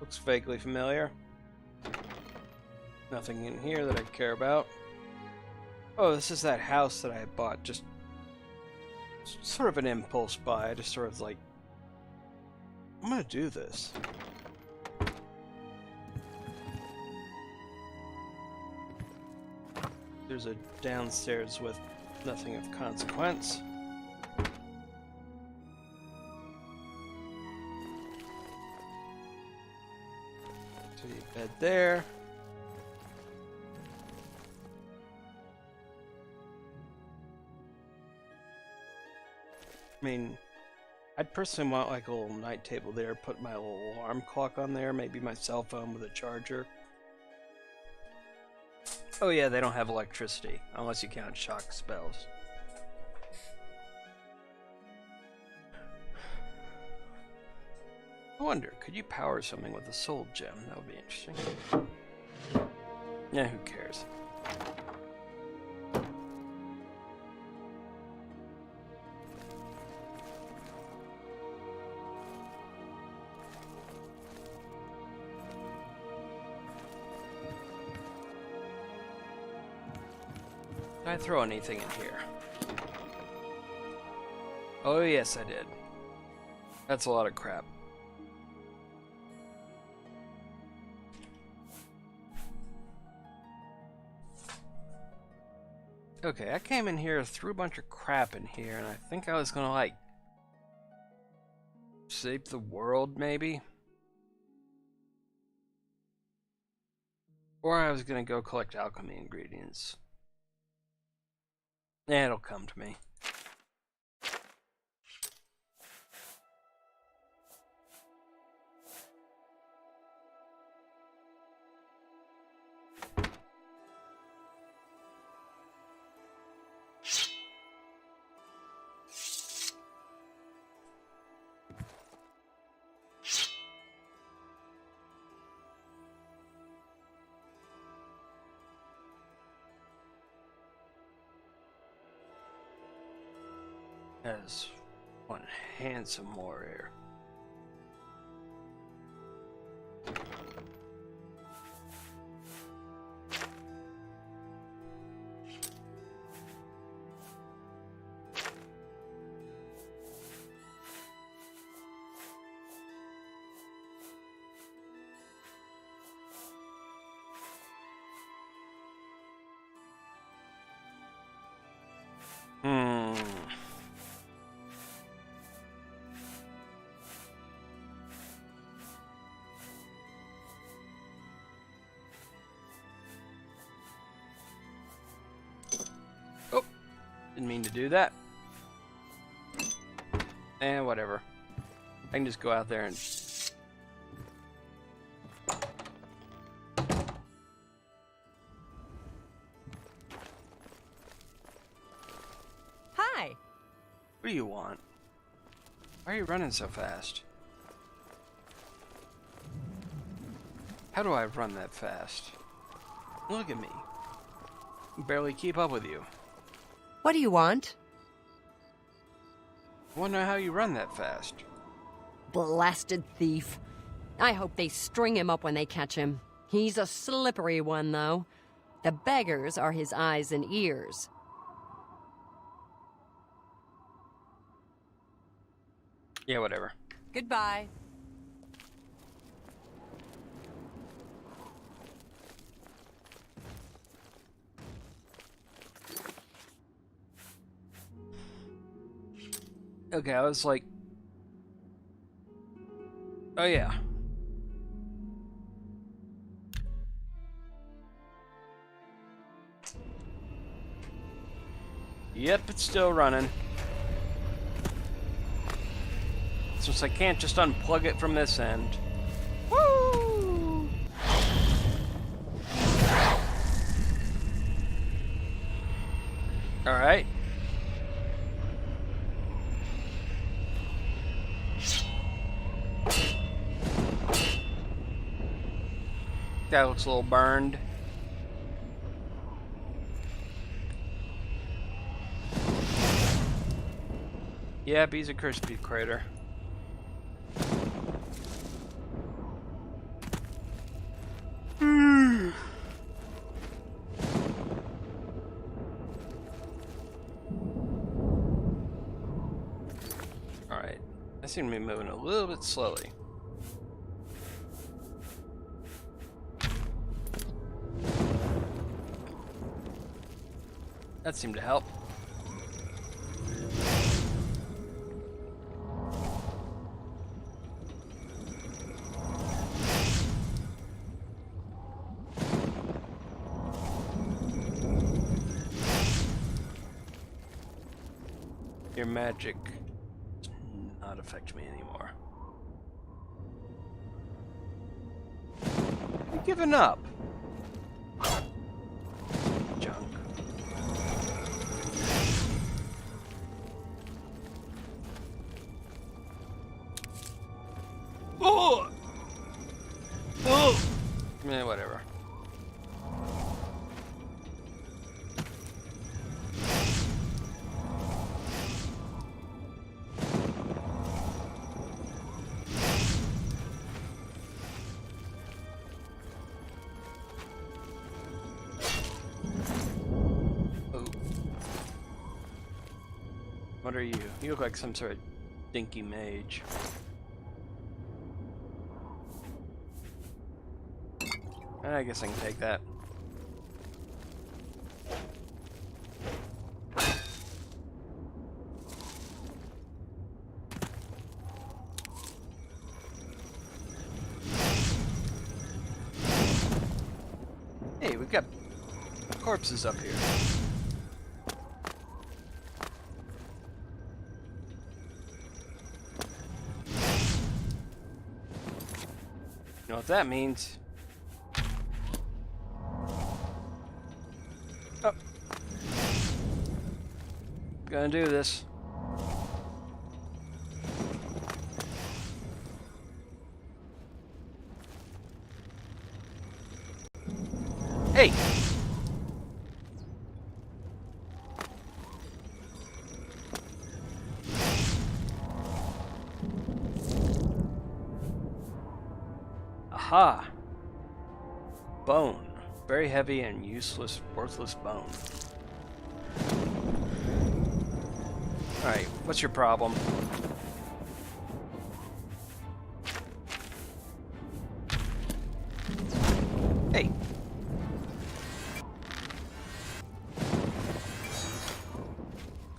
Looks vaguely familiar. Nothing in here that I care about. Oh, this is that house that I had bought. Just sort of an impulse buy. I just sort of like, I'm gonna do this. There's a downstairs with nothing of consequence. So you bed there. I mean, I'd personally want like a little night table there, put my little alarm clock on there, maybe my cell phone with a charger. Oh yeah, they don't have electricity, unless you count shock spells. I wonder, could you power something with a soul gem? That would be interesting. Yeah, who cares? Did I throw anything in here? Oh yes, I did. That's a lot of crap. Okay, I came in here, threw a bunch of crap in here, and I think I was gonna, like, save the world, maybe? Or I was gonna go collect alchemy ingredients. Yeah, it'll come to me. As one handsome warrior. Oh, didn't mean to do that. Eh, whatever. I can just go out there and... Hi. What do you want? Why are you running so fast? How do I run that fast? Look at me. I can barely keep up with you. What do you want? I want to know how you run that fast. Blasted thief. I hope they string him up when they catch him. He's a slippery one, though. The beggars are his eyes and ears. Yeah, whatever. Goodbye. Okay, I was like... Oh, yeah. Yep, it's still running. Since I can't just unplug it from this end. Woo! Alright. That looks a little burned. Yep, he's a crispy crater. seem to be moving a little bit slowly. That seemed to help. Your magic does not affect me anymore. You've given up. Junk. Oh! Oh! Yeah, whatever. What are you? You look like some sort of dinky mage. I guess I can take that. Hey, we've got corpses up here. You know what that means? Oh. Gonna do this. Hey! Aha! Bone. Very heavy and useless, worthless bone. Alright, what's your problem? Hey!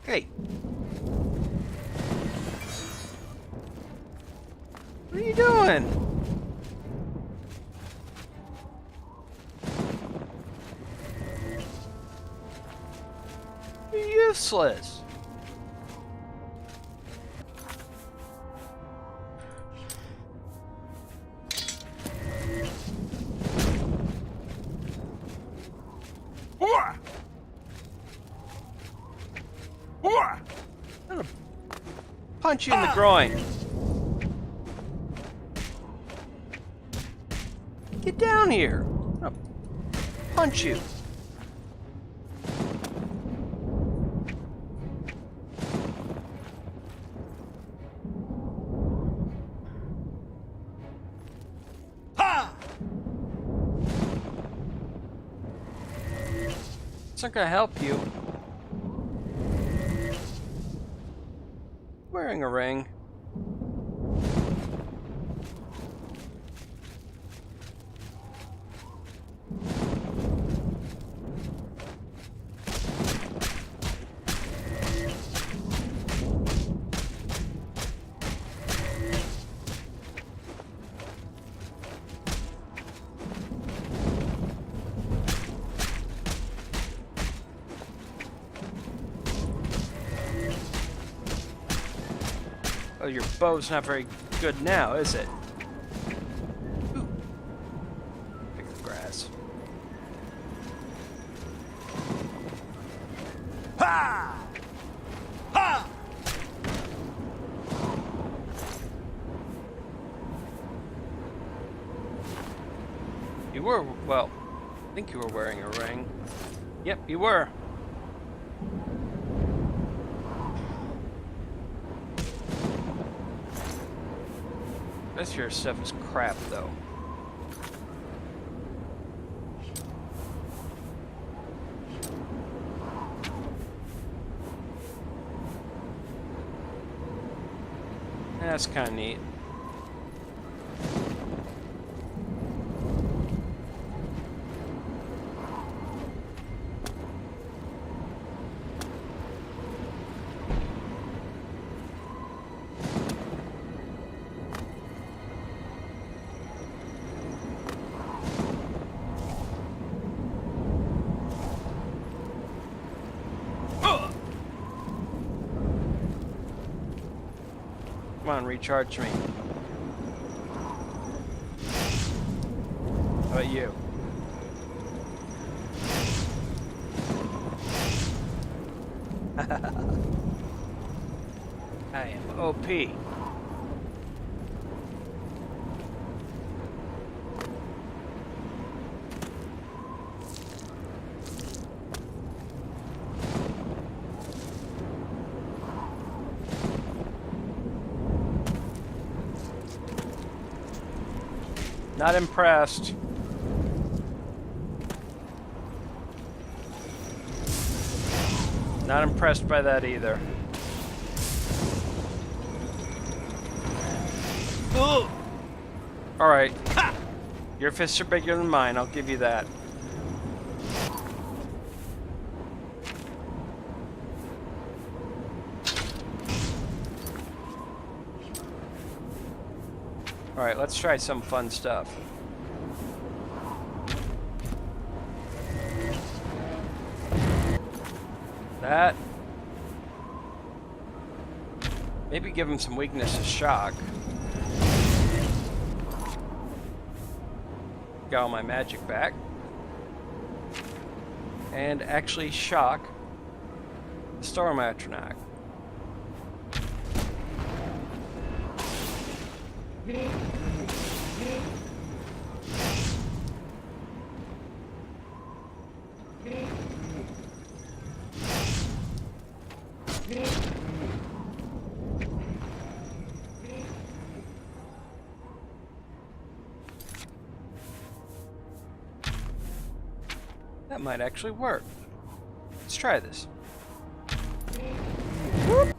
Hey! What are you doing? You're useless. I'm gonna punch you in the groin. Get down here. I'm gonna punch you. It's not gonna help you. Wearing a ring. Oh, your bow's not very good now, is it? Ooh. Pick the grass. Ha! Ha! You were, well, I think you were wearing a ring. Yep, you were. This your stuff is crap, though. That's kind of neat. Come on, recharge me. How about you? I am OP. Not impressed. Not impressed by that either. Ooh. All right. Ha! Your fists are bigger than mine. I'll give you that. All right, let's try some fun stuff. That. Maybe give him some weakness as shock. Got all my magic back. And actually shock the Storm Atronach. That might actually work. Let's try this. Whoop.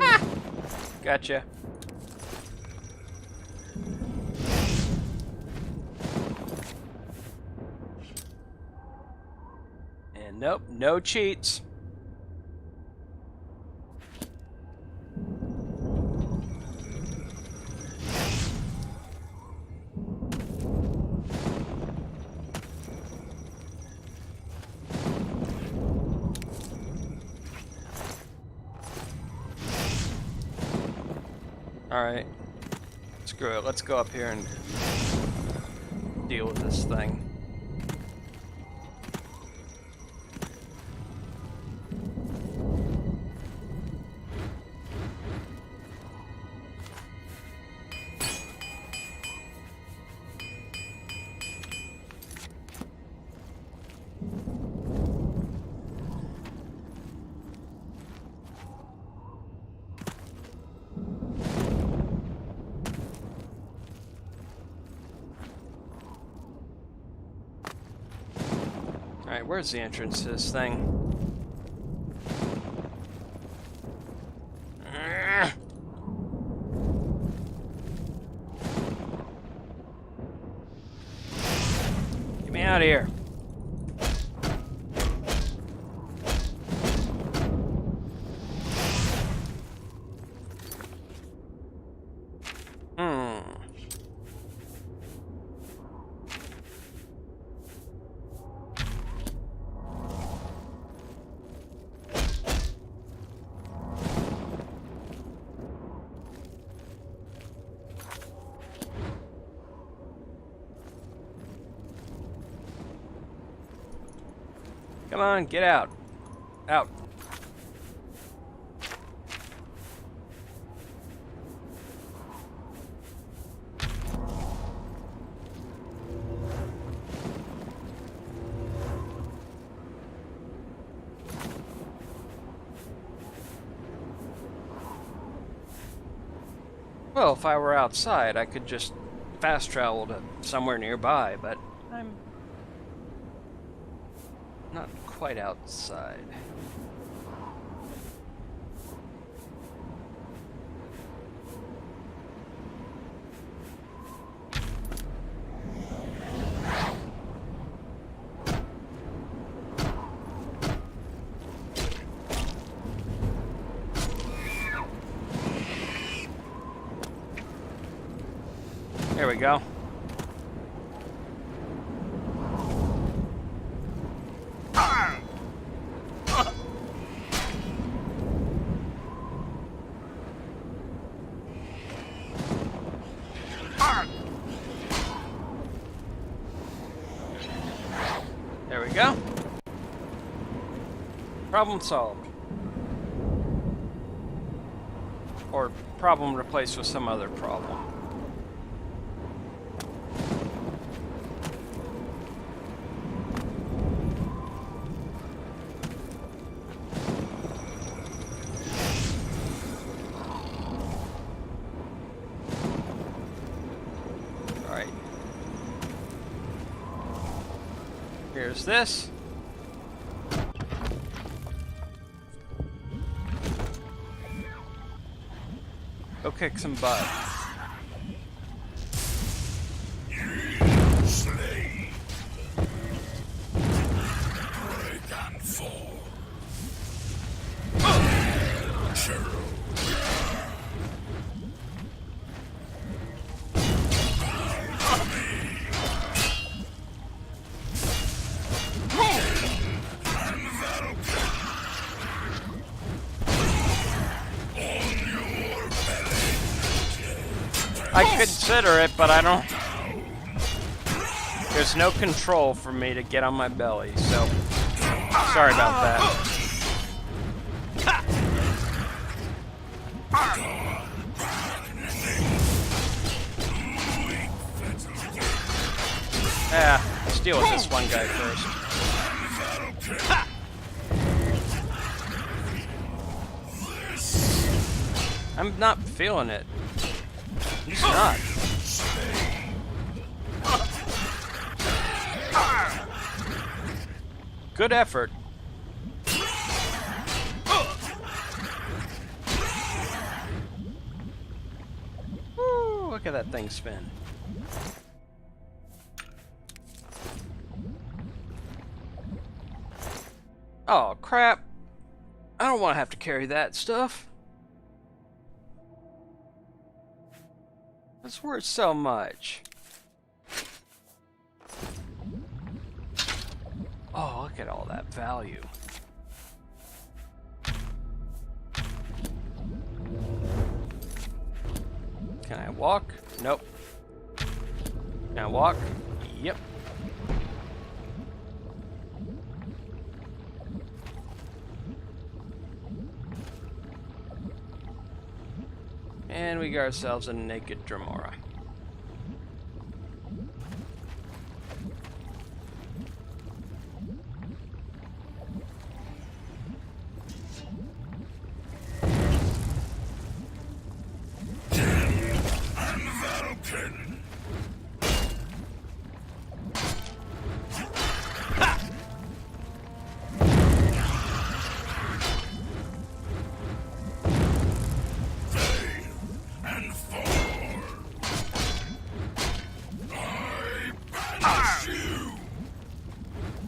Ah! Gotcha. Nope, no cheats. Alright. Screw it, let's go up here and deal with this thing. Alright, where's the entrance to this thing? Get me out of here. Come on, get out. Out. Well, if I were outside, I could just fast travel to somewhere nearby, but I'm not quite outside. There we go. There we go. Problem solved. Or problem replaced with some other problem. Alright. Here's this. Go kick some butt. Slay. Break and fall. Churro. I consider it, but I don't. There's no control for me to get on my belly, so sorry about that. Yeah, let's deal with this one guy first. I'm not feeling it. He's not. Good effort. Woo, look at that thing spin. Oh, crap. I don't want to have to carry that stuff. It's worth so much. Oh, look at all that value. Can I walk? Nope. Can I walk? Yep. And we got ourselves a naked Dremora.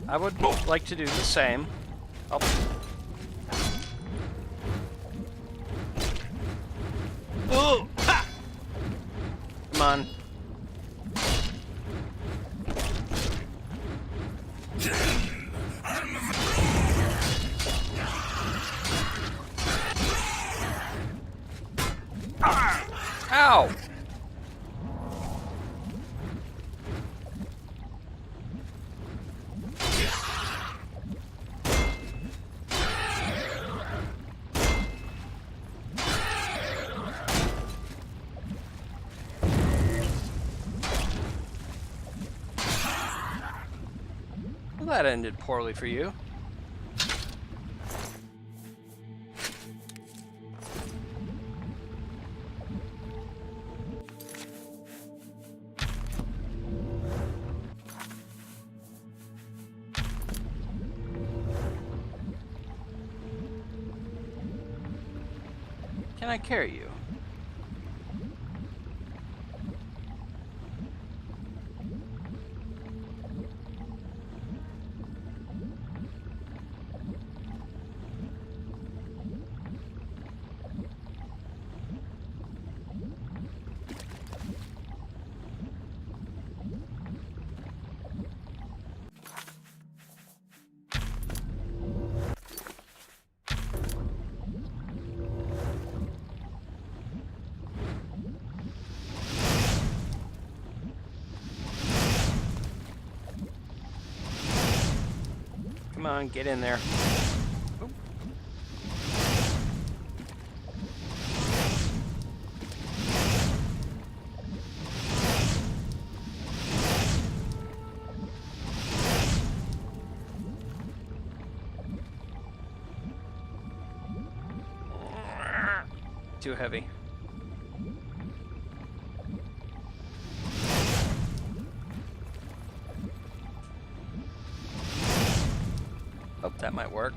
I would like to do the same. Oh. Ooh. Ha! Come on. Ow! Well, that ended poorly for you. Can I carry you? Come on, get in there. Oop. Too heavy. Oh, that might work.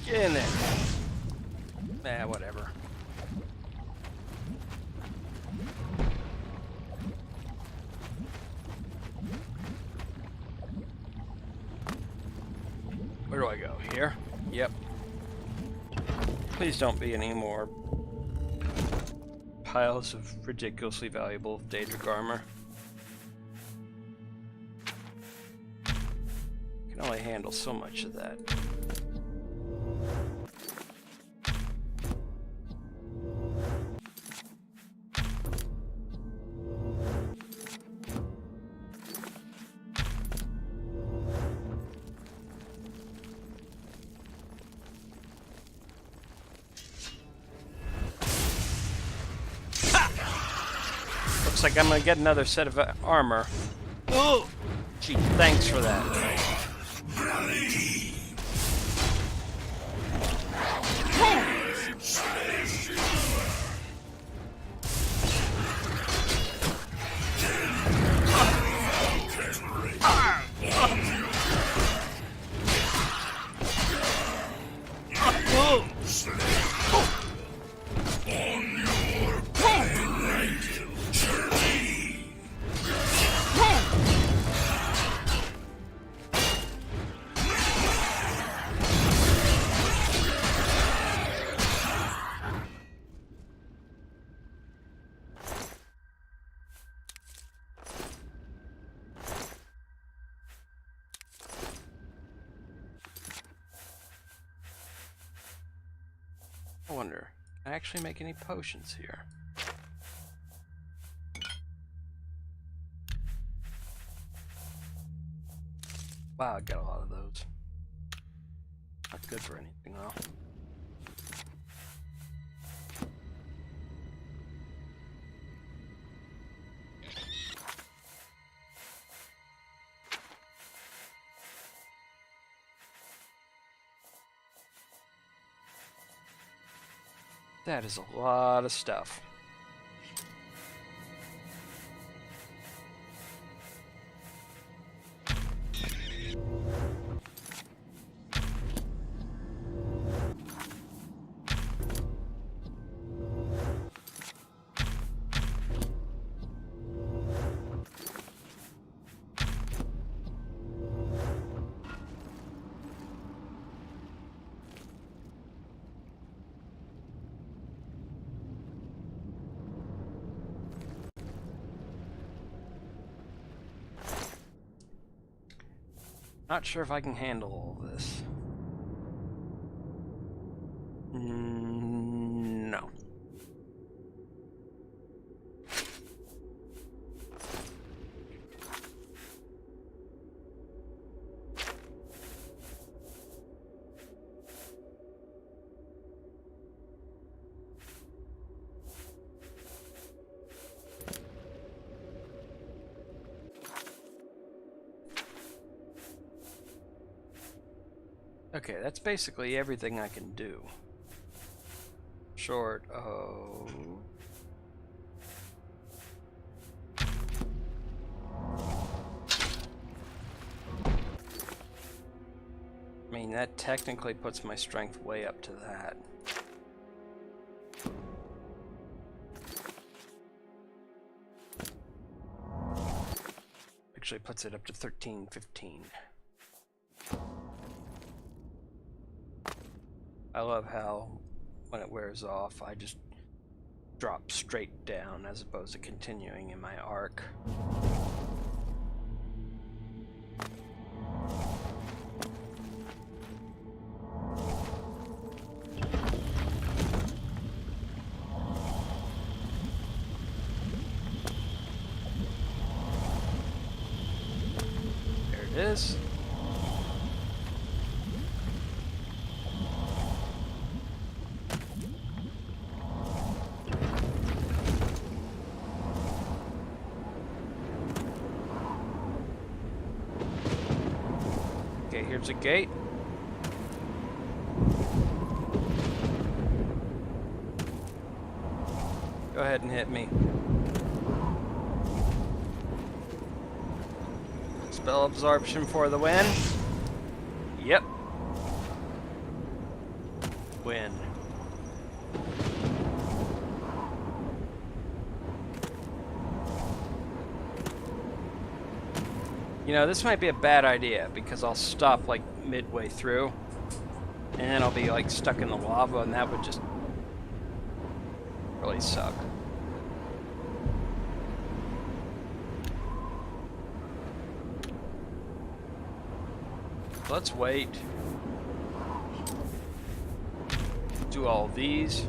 Get in there. Whatever. Where do I go? Here? Yep. Please don't be any more piles of ridiculously valuable Daedric armor. Can only handle so much of that. Looks like I'm gonna get another set of armor. Oh! Gee, thanks for that. I wonder, can I actually make any potions here? Wow, I got a lot of those. Not good for anything, though. That is a lot of stuff. Not sure if I can handle all this. No. Okay, that's basically everything I can do. Short of... I mean, that technically puts my strength way up to that. Actually puts it up to 13, 15. I love how when it wears off, I just drop straight down as opposed to continuing in my arc. There it is. Okay, here's a gate. Go ahead and hit me. Spell absorption for the win. Yep. Win. You know, this might be a bad idea because I'll stop like midway through and then I'll be like stuck in the lava and that would just really suck. Let's wait. Do all of these.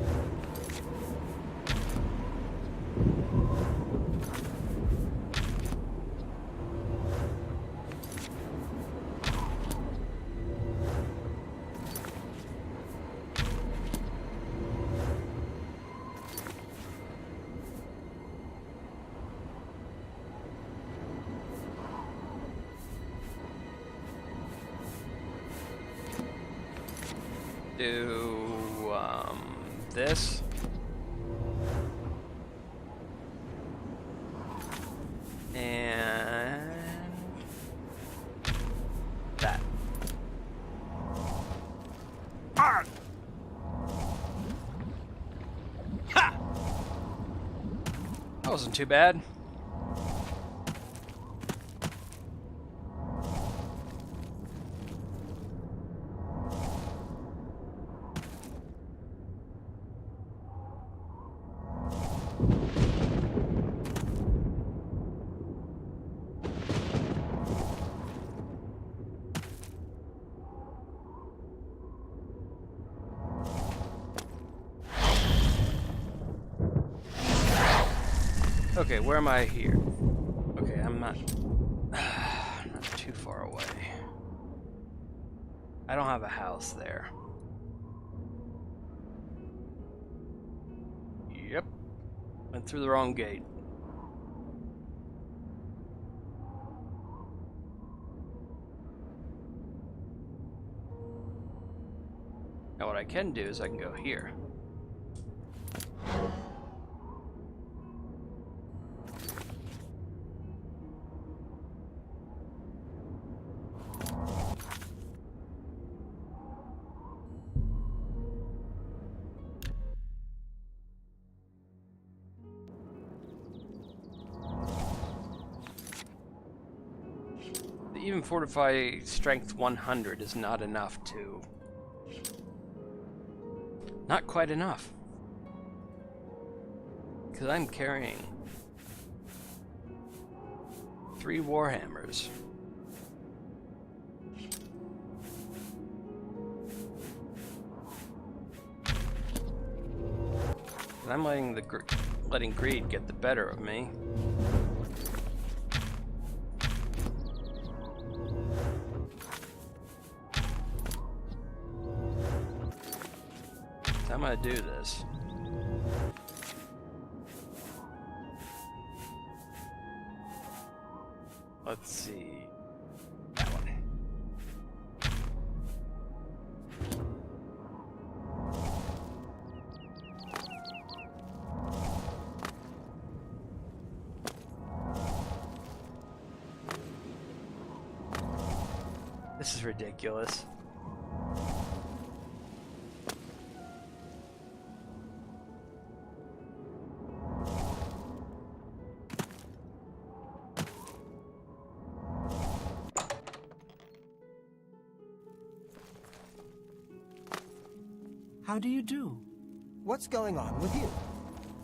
Do this. And that. Ah! Ha! That wasn't too bad. Okay, where am I here? Okay, I'm not too far away. I don't have a house there. Yep. Went through the wrong gate. Now what I can do is I can go here. Even fortify strength 100 is not enough to... Not quite enough. Because I'm carrying 3 warhammers. And I'm letting greed get the better of me. I'm gonna do this. Let's see. That one. This is ridiculous. How do you do? What's going on with you?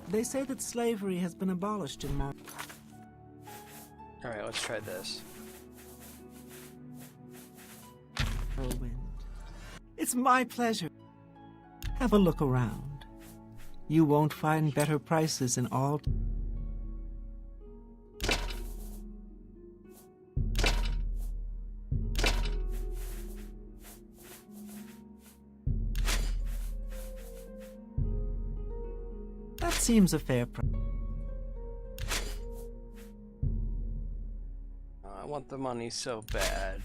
They say that slavery has been abolished in Alright, let's try this. Morrowind. It's my pleasure. Have a look around. You won't find better prices in all... That seems a fair price. I want the money so bad.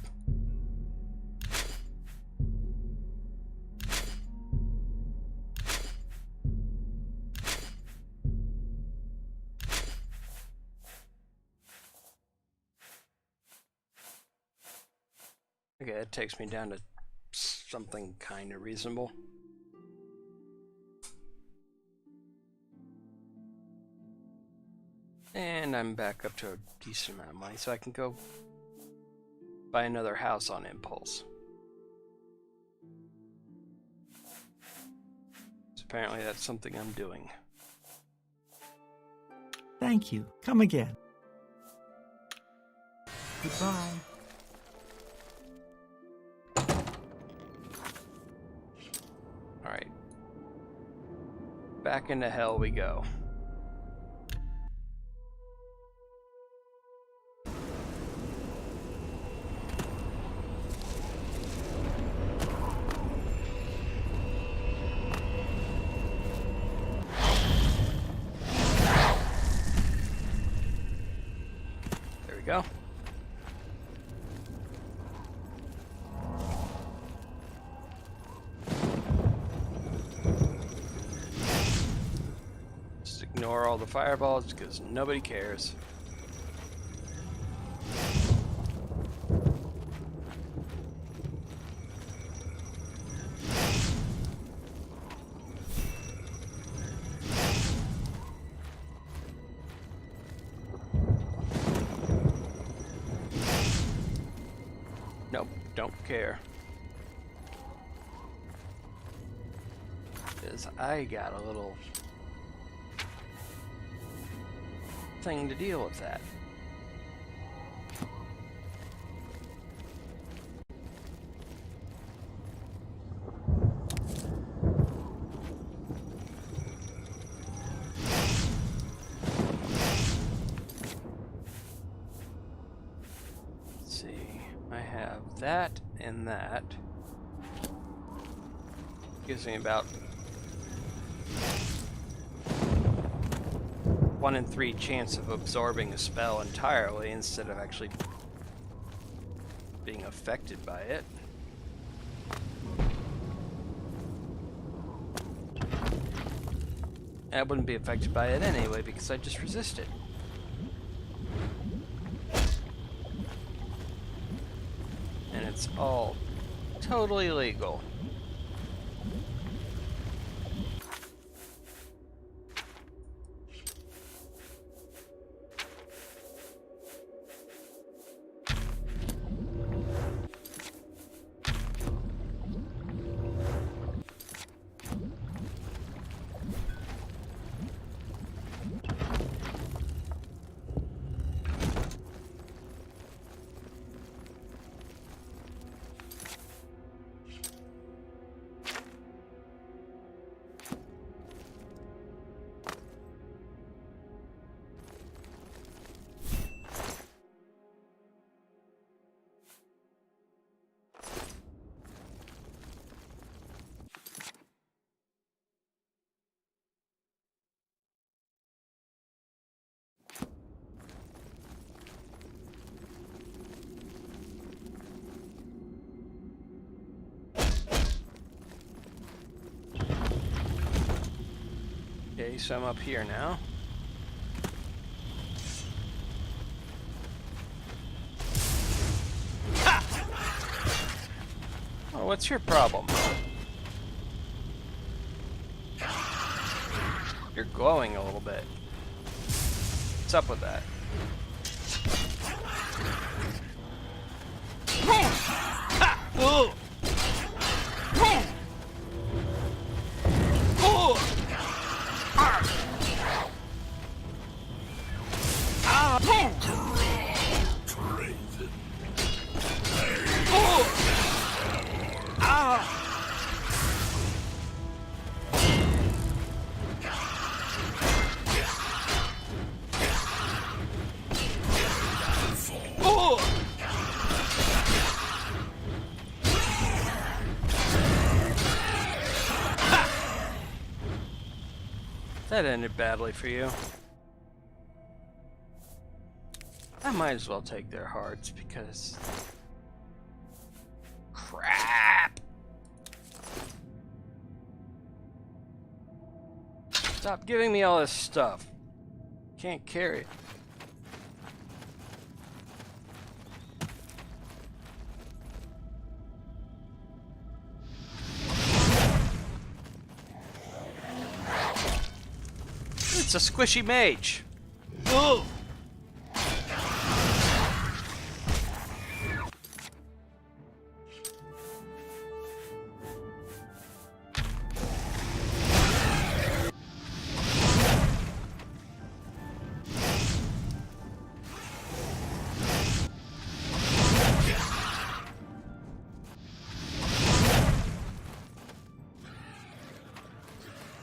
Okay, it takes me down to something kind of reasonable. And I'm back up to a decent amount of money, so I can go buy another house on impulse. So apparently that's something I'm doing. Thank you. Come again. Goodbye. Alright. Back into hell we go. There we go. Just ignore all the fireballs because nobody cares. Nope, don't care. Because I got a little thing to deal with that. Let's see. I have that and that. Gives me about 1 in 3 chance of absorbing a spell entirely instead of actually being affected by it. I wouldn't be affected by it anyway because I just resist it. And it's all totally legal. Okay, so I'm up here now. what's your problem? You're glowing a little bit. What's up with that? Ha! Oh! Oh! That ended badly for you. I might as well take their hearts because... Crap! Stop giving me all this stuff. Can't carry it. It's a squishy mage. Ugh.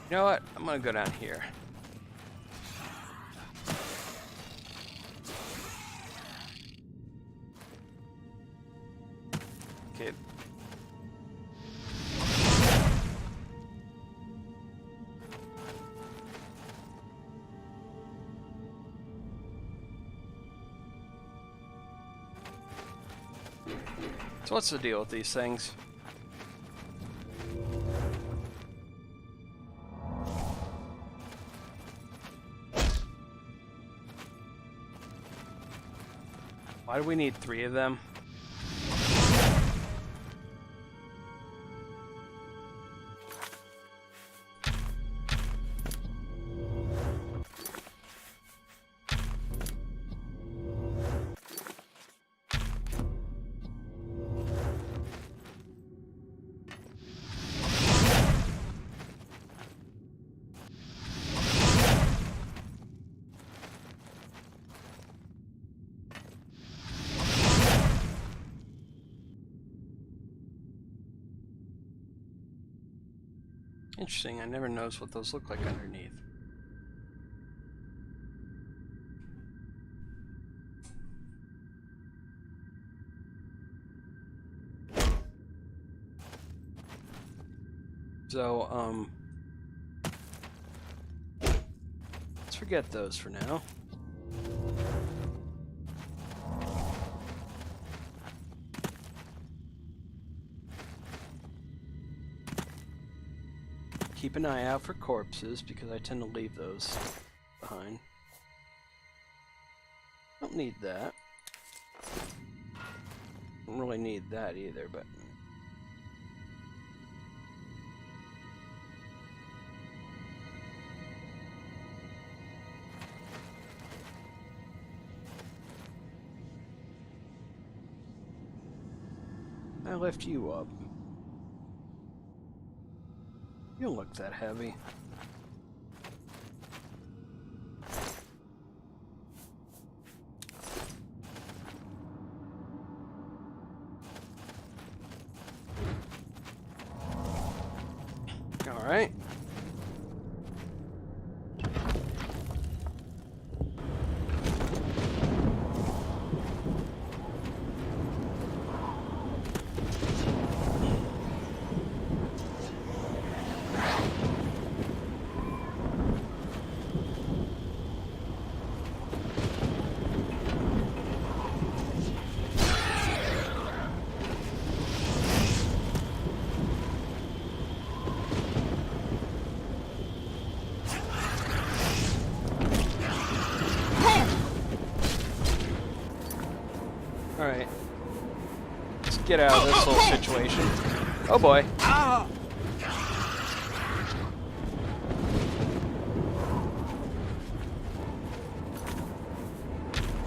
You know what? I'm gonna go down here. Okay. So what's the deal with these things? Why do we need 3 of them? Interesting, I never noticed what those look like underneath. So, let's forget those for now. Keep an eye out for corpses, because I tend to leave those behind. Don't need that. Don't really need that either, but... I lift you up. You don't look that heavy. All right. Alright. Let's get out of this little situation. Oh boy.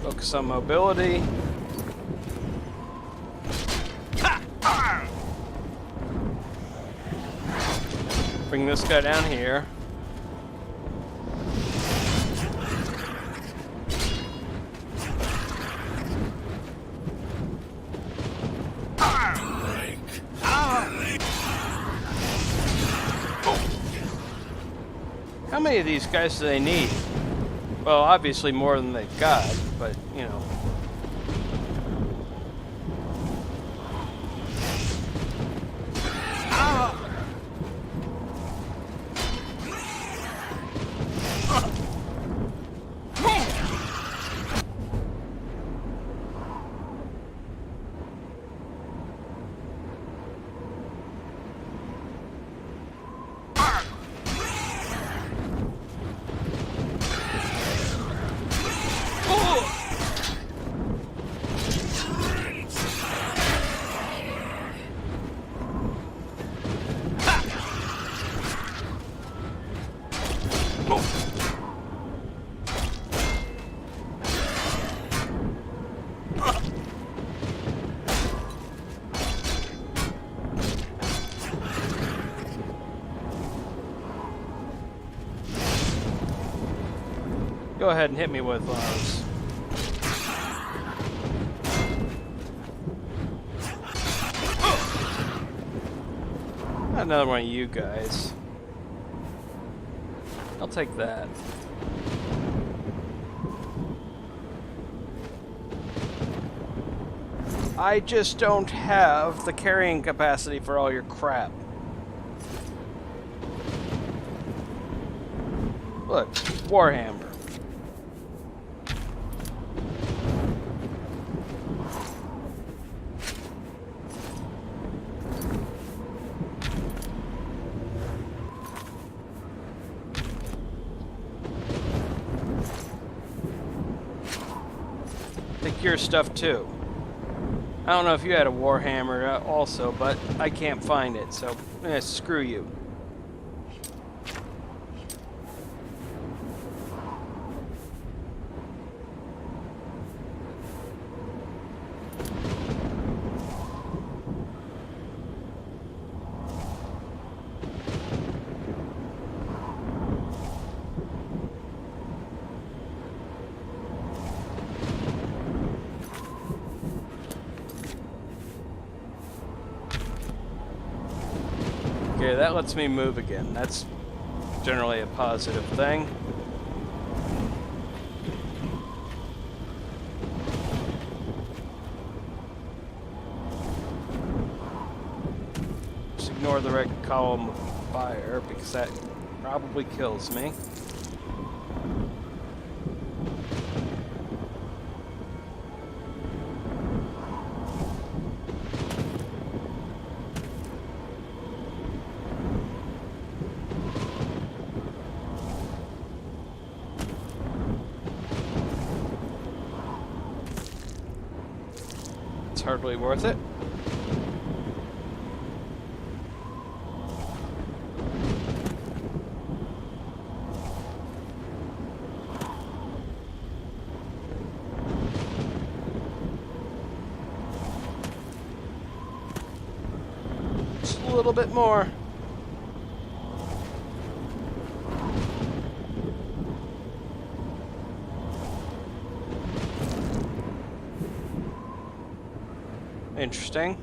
Focus on mobility. Bring this guy down here. How many of these guys do they need? Well, obviously more than they've got, but, you know. Go ahead and hit me with those. Another one of you guys. I'll take that. I just don't have the carrying capacity for all your crap. Look, Warhammer. Take your stuff too. I don't know if you had a Warhammer also, but I can't find it, so screw you. Okay, that lets me move again. That's generally a positive thing. Just ignore the red column of fire because that probably kills me. It's hardly worth it. Just a little bit more. Interesting.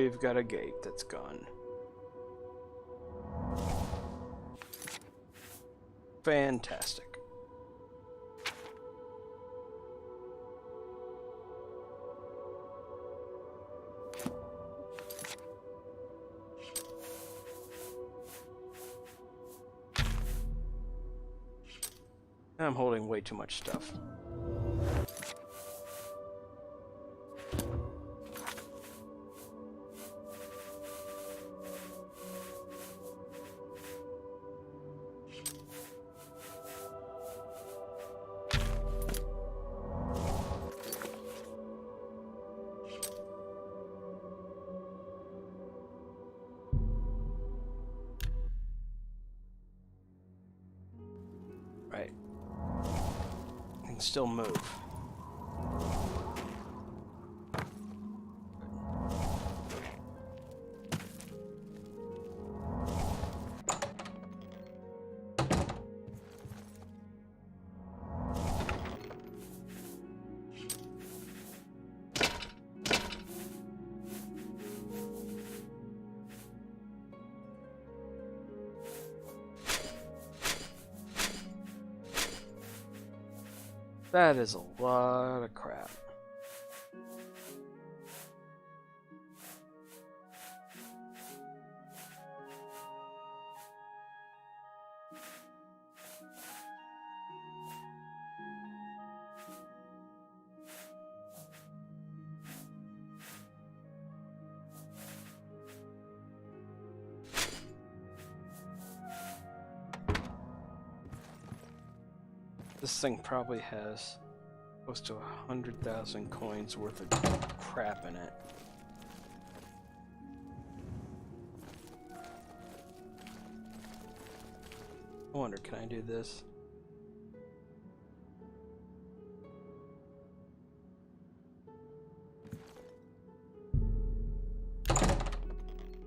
we've got a gate that's gone. Fantastic. I'm holding way too much stuff. Right. Can still move. That is a lot of crap. This thing probably has close to 100,000 coins worth of crap in it. I wonder, can I do this?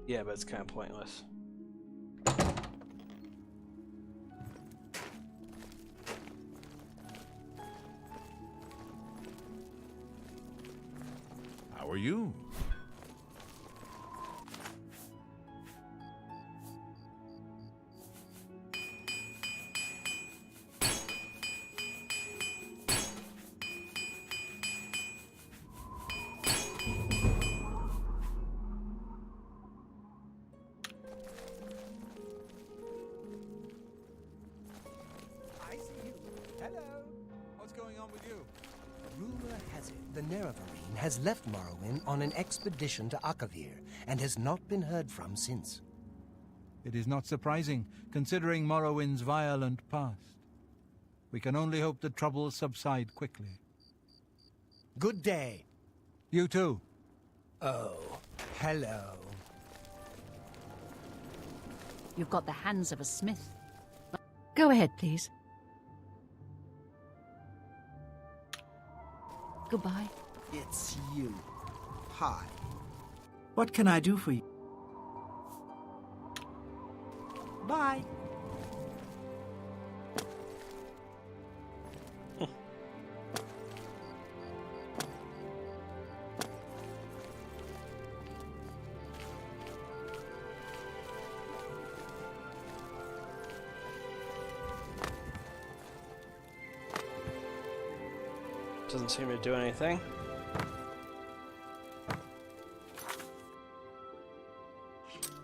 Yeah, but it's kind of pointless. How are you? I see you. Hello. What's going on with you? Rumor has it the Nerevarine has left Morrowind on an expedition to Akavir and has not been heard from since. It is not surprising, considering Morrowind's violent past. We can only hope the troubles subside quickly. Good day. You too. Oh, hello. You've got the hands of a smith. Go ahead, please. Goodbye. It's you. Hi. What can I do for you? Bye. Doesn't seem to do anything.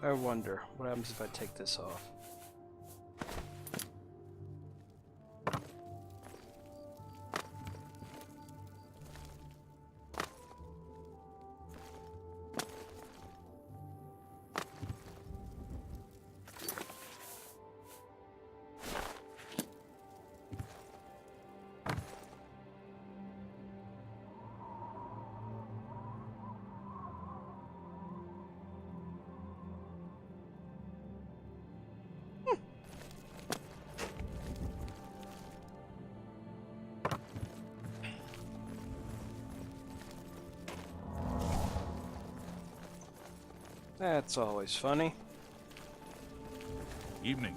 I wonder what happens if I take this off. That's always funny. Evening.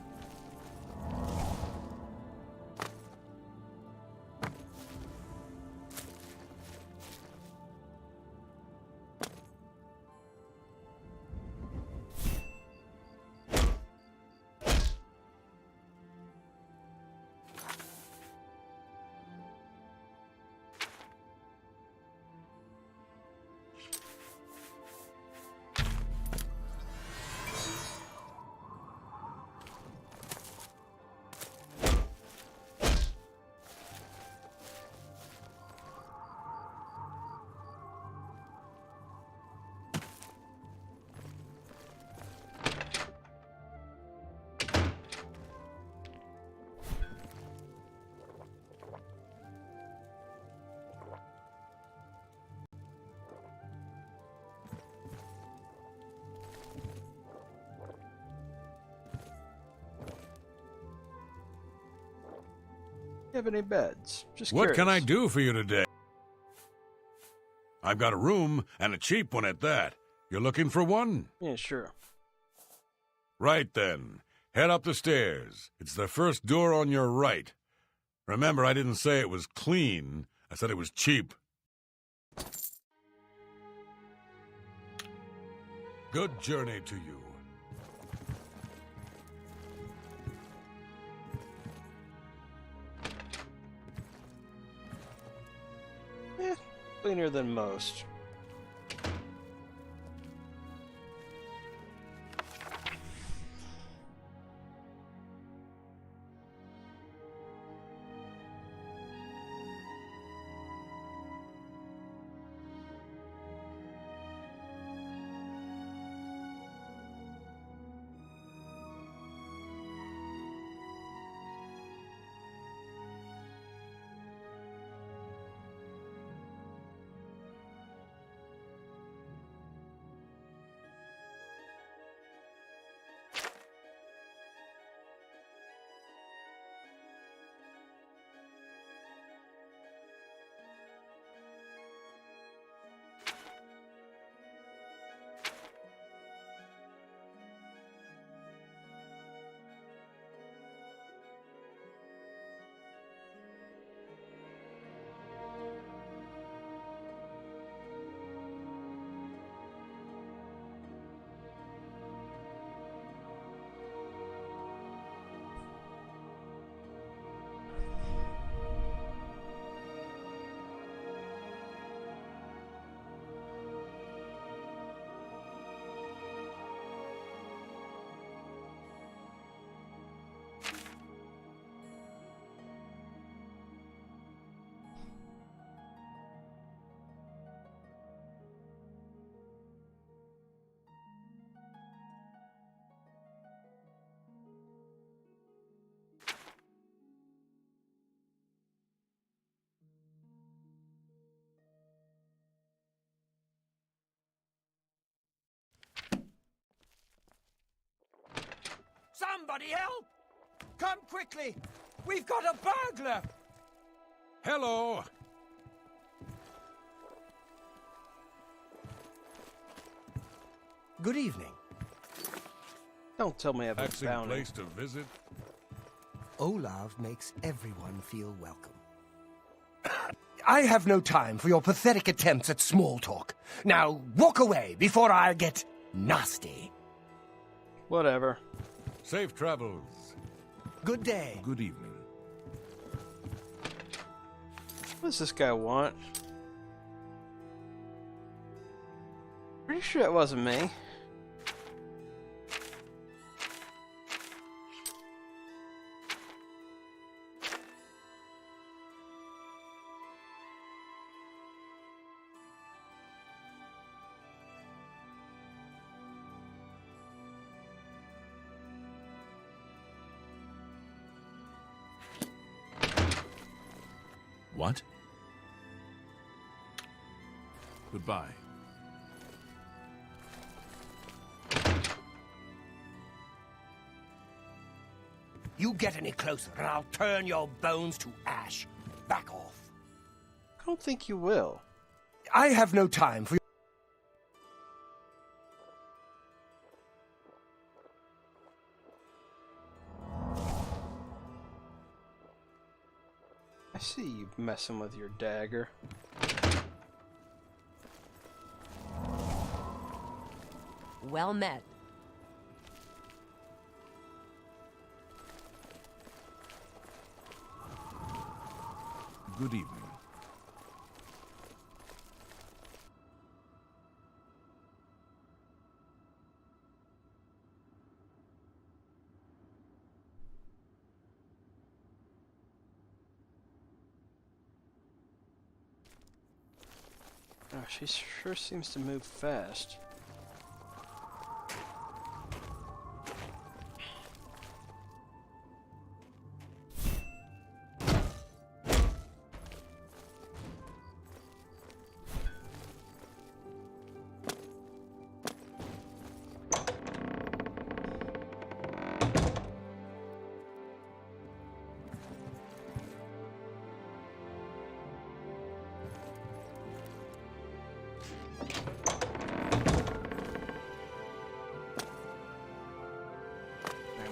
you have any beds? Just What can I curious. do for you today? I've got a room, and a cheap one at that. You're looking for one? Yeah, sure. Right then. Head up the stairs. It's the first door on your right. Remember, I didn't say it was clean. I said it was cheap. Good journey to you. Cleaner than most. Somebody help! Come quickly! We've got a burglar! Hello! Good evening. Don't tell me I have a Excellent bounty. place to visit. Olaf makes everyone feel welcome. I have no time for your pathetic attempts at small talk. Now, walk away before I get nasty. Whatever. Safe travels. Good day. Good evening. What does this guy want? Pretty sure that wasn't me. What? Goodbye. You get any closer and I'll turn your bones to ash. Back off. I don't think you will. I have no time for I see you messing with your dagger. Well met. Good evening. Oh, she sure seems to move fast.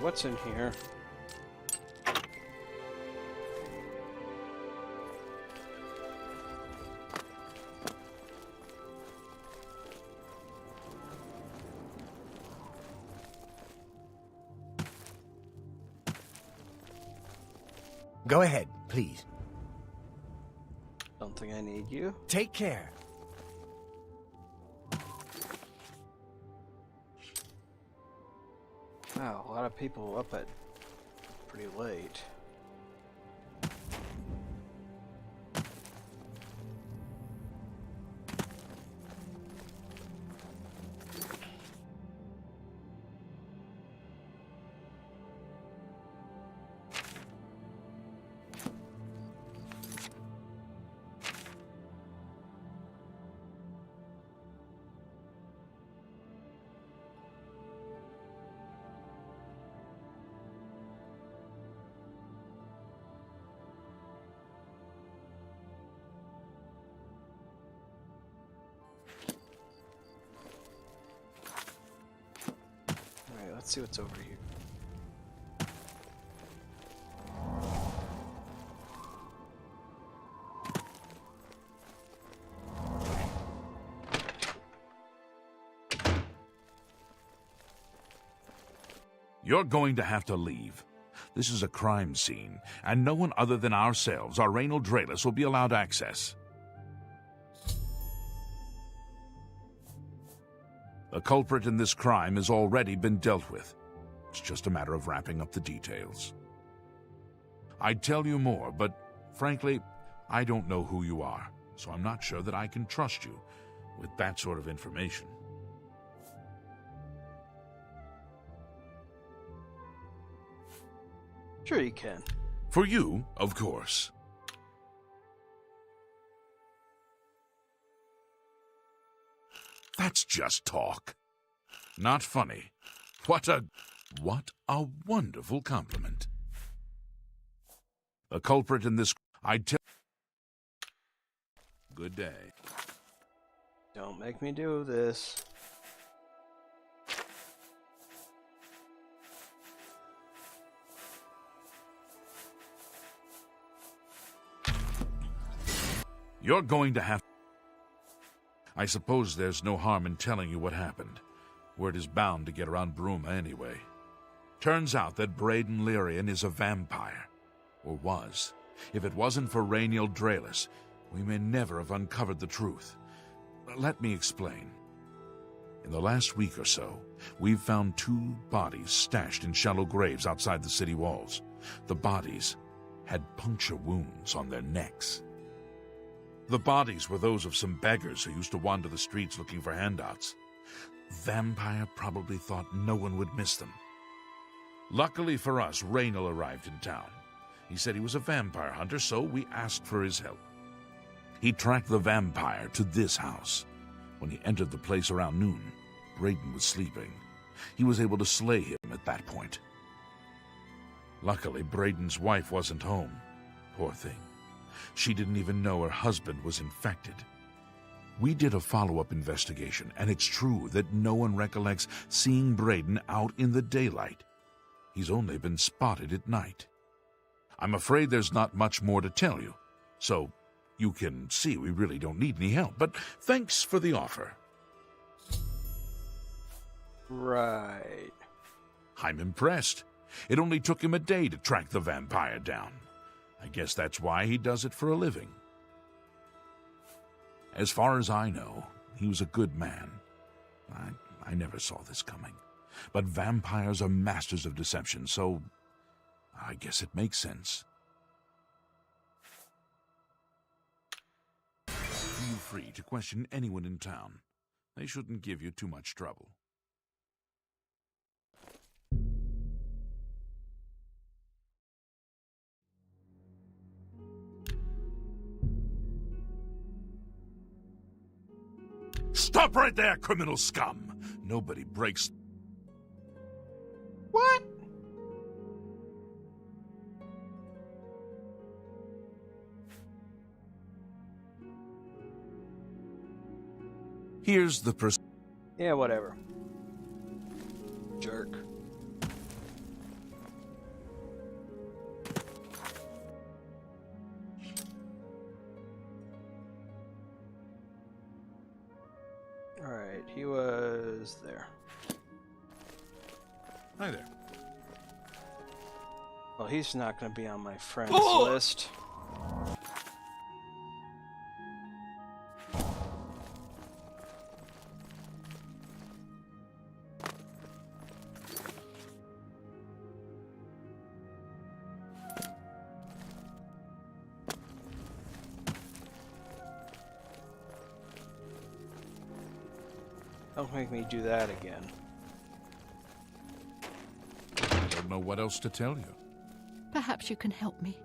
what's in here? Go ahead, please. Don't think I need you. Take care. Wow, a lot of people up at pretty late. Alright, let's see what's over here. You're going to have to leave. This is a crime scene, and no one other than ourselves, our Raynal Draelus, will be allowed access. The culprit in this crime has already been dealt with. It's just a matter of wrapping up the details. I'd tell you more, but frankly, I don't know who you are, so I'm not sure that I can trust you with that sort of information. Sure you can. For you, of course. That's just talk. Not funny. What a wonderful compliment. The culprit in this, I'd tell. Good day. Don't make me do this. You're going to have... I suppose there's no harm in telling you what happened. Word is bound to get around Bruma anyway. Turns out that Braden Lyrian is a vampire. Or was. If it wasn't for Raynal Draelus, we may never have uncovered the truth. Let me explain. In the last week or so, we've found 2 bodies stashed in shallow graves outside the city walls. The bodies had puncture wounds on their necks. The bodies were those of some beggars who used to wander the streets looking for handouts. Vampire probably thought no one would miss them. Luckily for us, Raynal arrived in town. He said he was a vampire hunter, so we asked for his help. He tracked the vampire to this house. When he entered the place around noon, Braden was sleeping. He was able to slay him at that point. Luckily, Braden's wife wasn't home. Poor thing. She didn't even know her husband was infected. We did a follow-up investigation, and it's true that no one recollects seeing Braden out in the daylight. He's only been spotted at night. I'm afraid there's not much more to tell you, so you can see we really don't need any help, but thanks for the offer. Right. I'm impressed. It only took him a day to track the vampire down. I guess that's why he does it for a living. As far as I know, he was a good man. I never saw this coming. But vampires are masters of deception, so I guess it makes sense. Feel free to question anyone in town. They shouldn't give you too much trouble. Stop right there, criminal scum! Nobody breaks... What? Here's the Yeah, whatever. Jerk. Alright, he was there. Hi there. Well, he's not going to be on my friends Oh! list. Don't make me do that again. I don't know what else to tell you. Perhaps you can help me.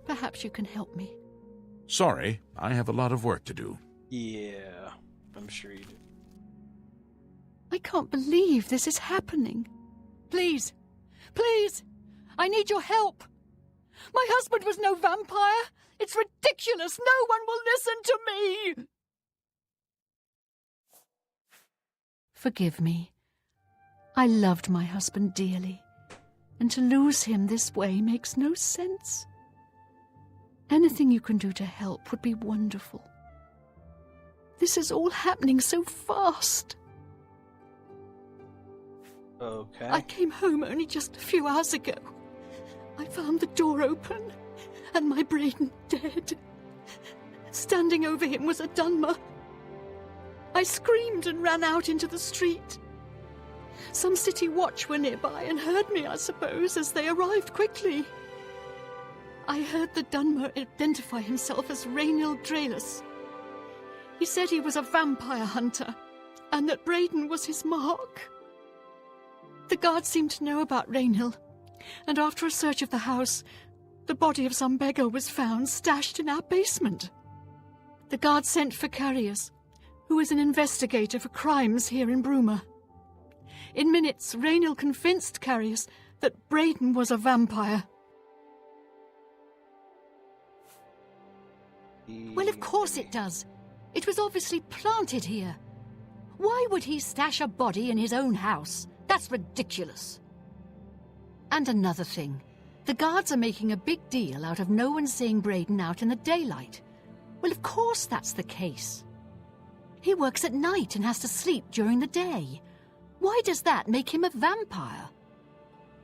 Perhaps you can help me. Sorry, I have a lot of work to do. Yeah, I'm sure you do. I can't believe this is happening. Please, please, I need your help. My husband was no vampire. It's ridiculous. No one will listen to me. Forgive me. I loved my husband dearly, and to lose him this way makes no sense. Anything you can do to help would be wonderful. This is all happening so fast. Okay. I came home only just a few hours ago. I found the door open and my Braden dead. Standing over him was a Dunmer. I screamed and ran out into the street. Some city watch were nearby and heard me, I suppose, as they arrived quickly. I heard the Dunmer identify himself as Rainil Draelus. He said he was a vampire hunter, and that Braden was his mark. The guards seemed to know about Rainil, and after a search of the house, the body of some beggar was found stashed in our basement. The guards sent for Carius, who is an investigator for crimes here in Bruma. In minutes, Rainil convinced Carius that Braden was a vampire. Well, of course it does. It was obviously planted here. Why would he stash a body in his own house? That's ridiculous. And another thing. The guards are making a big deal out of no one seeing Braden out in the daylight. Well, of course that's the case. He works at night and has to sleep during the day. Why does that make him a vampire?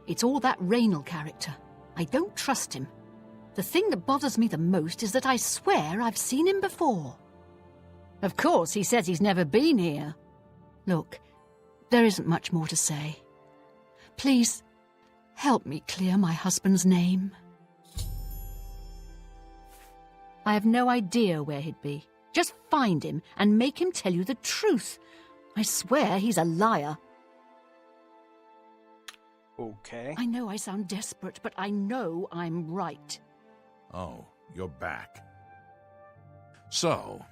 It's all that Rainil character. I don't trust him. The thing that bothers me the most is that I swear I've seen him before. Of course, he says he's never been here. Look, there isn't much more to say. Please, help me clear my husband's name. I have no idea where he'd be. Just find him and make him tell you the truth. I swear he's a liar. Okay. I know I sound desperate, but I know I'm right. Oh, you're back. So,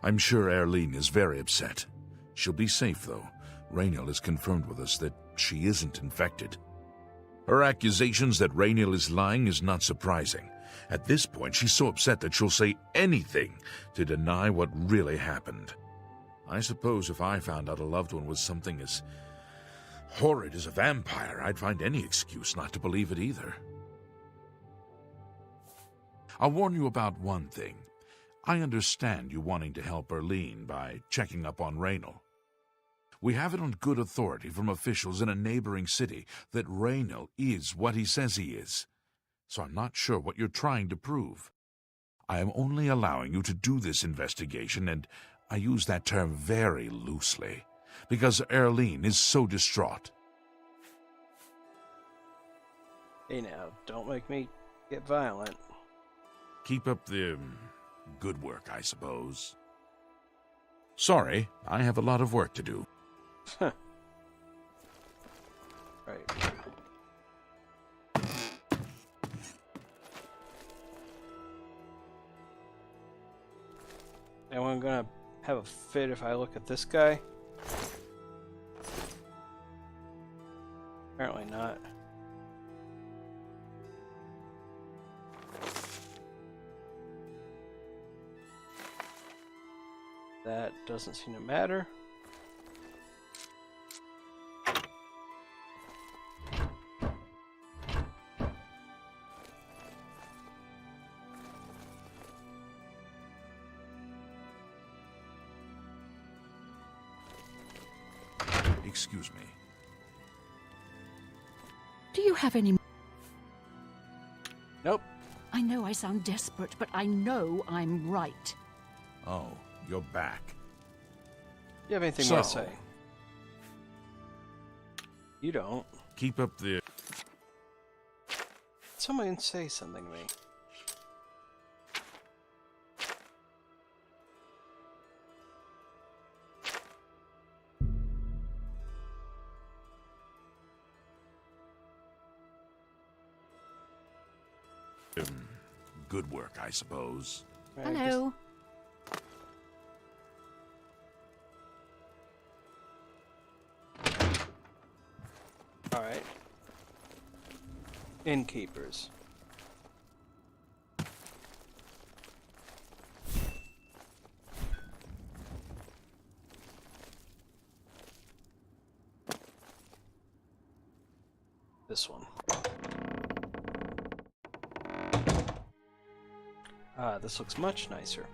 I'm sure Erlene is very upset. She'll be safe, though. Rainil has confirmed with us that she isn't infected. Her accusations that Rainil is lying is not surprising. At this point, she's so upset that she'll say anything to deny what really happened. I suppose if I found out a loved one was something as horrid as a vampire, I'd find any excuse not to believe it either. I'll warn you about one thing. I understand you wanting to help Erlene by checking up on Rainil. We have it on good authority from officials in a neighboring city that Rainil is what he says he is. So I'm not sure what you're trying to prove. I am only allowing you to do this investigation, and I use that term very loosely, because Erlene is so distraught. Hey now, don't make me get violent. Keep up the Good work, I suppose. Sorry, I have a lot of work to do. Huh. Right. Am I gonna have a fit if I look at this guy? Apparently not. That doesn't seem to matter. Excuse me. Do you have any... Nope. I know I sound desperate, but I know I'm right. Oh, you're back. You have anything more to say? You don't. Keep up the... Someone say something to me. Good work, I suppose. Hello. Alright. Innkeepers. This one. Ah, this looks much nicer.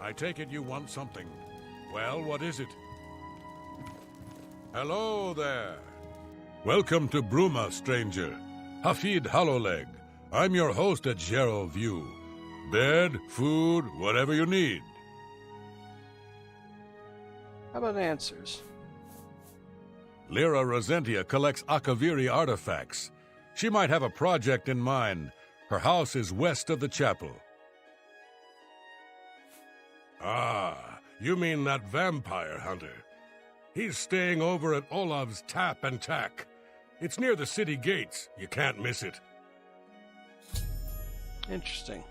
I take it you want something. Well, what is it? Hello there. Welcome to Bruma, stranger. Hafid Hollowleg. I'm your host at Gerald View. Bed, food, whatever you need. How about answers? Lyra Rosentia collects Akaviri artifacts. She might have a project in mind. Her house is west of the chapel. Ah, you mean that vampire hunter. He's staying over at Olav's Tap and Tack. It's near the city gates. You can't miss it. Interesting.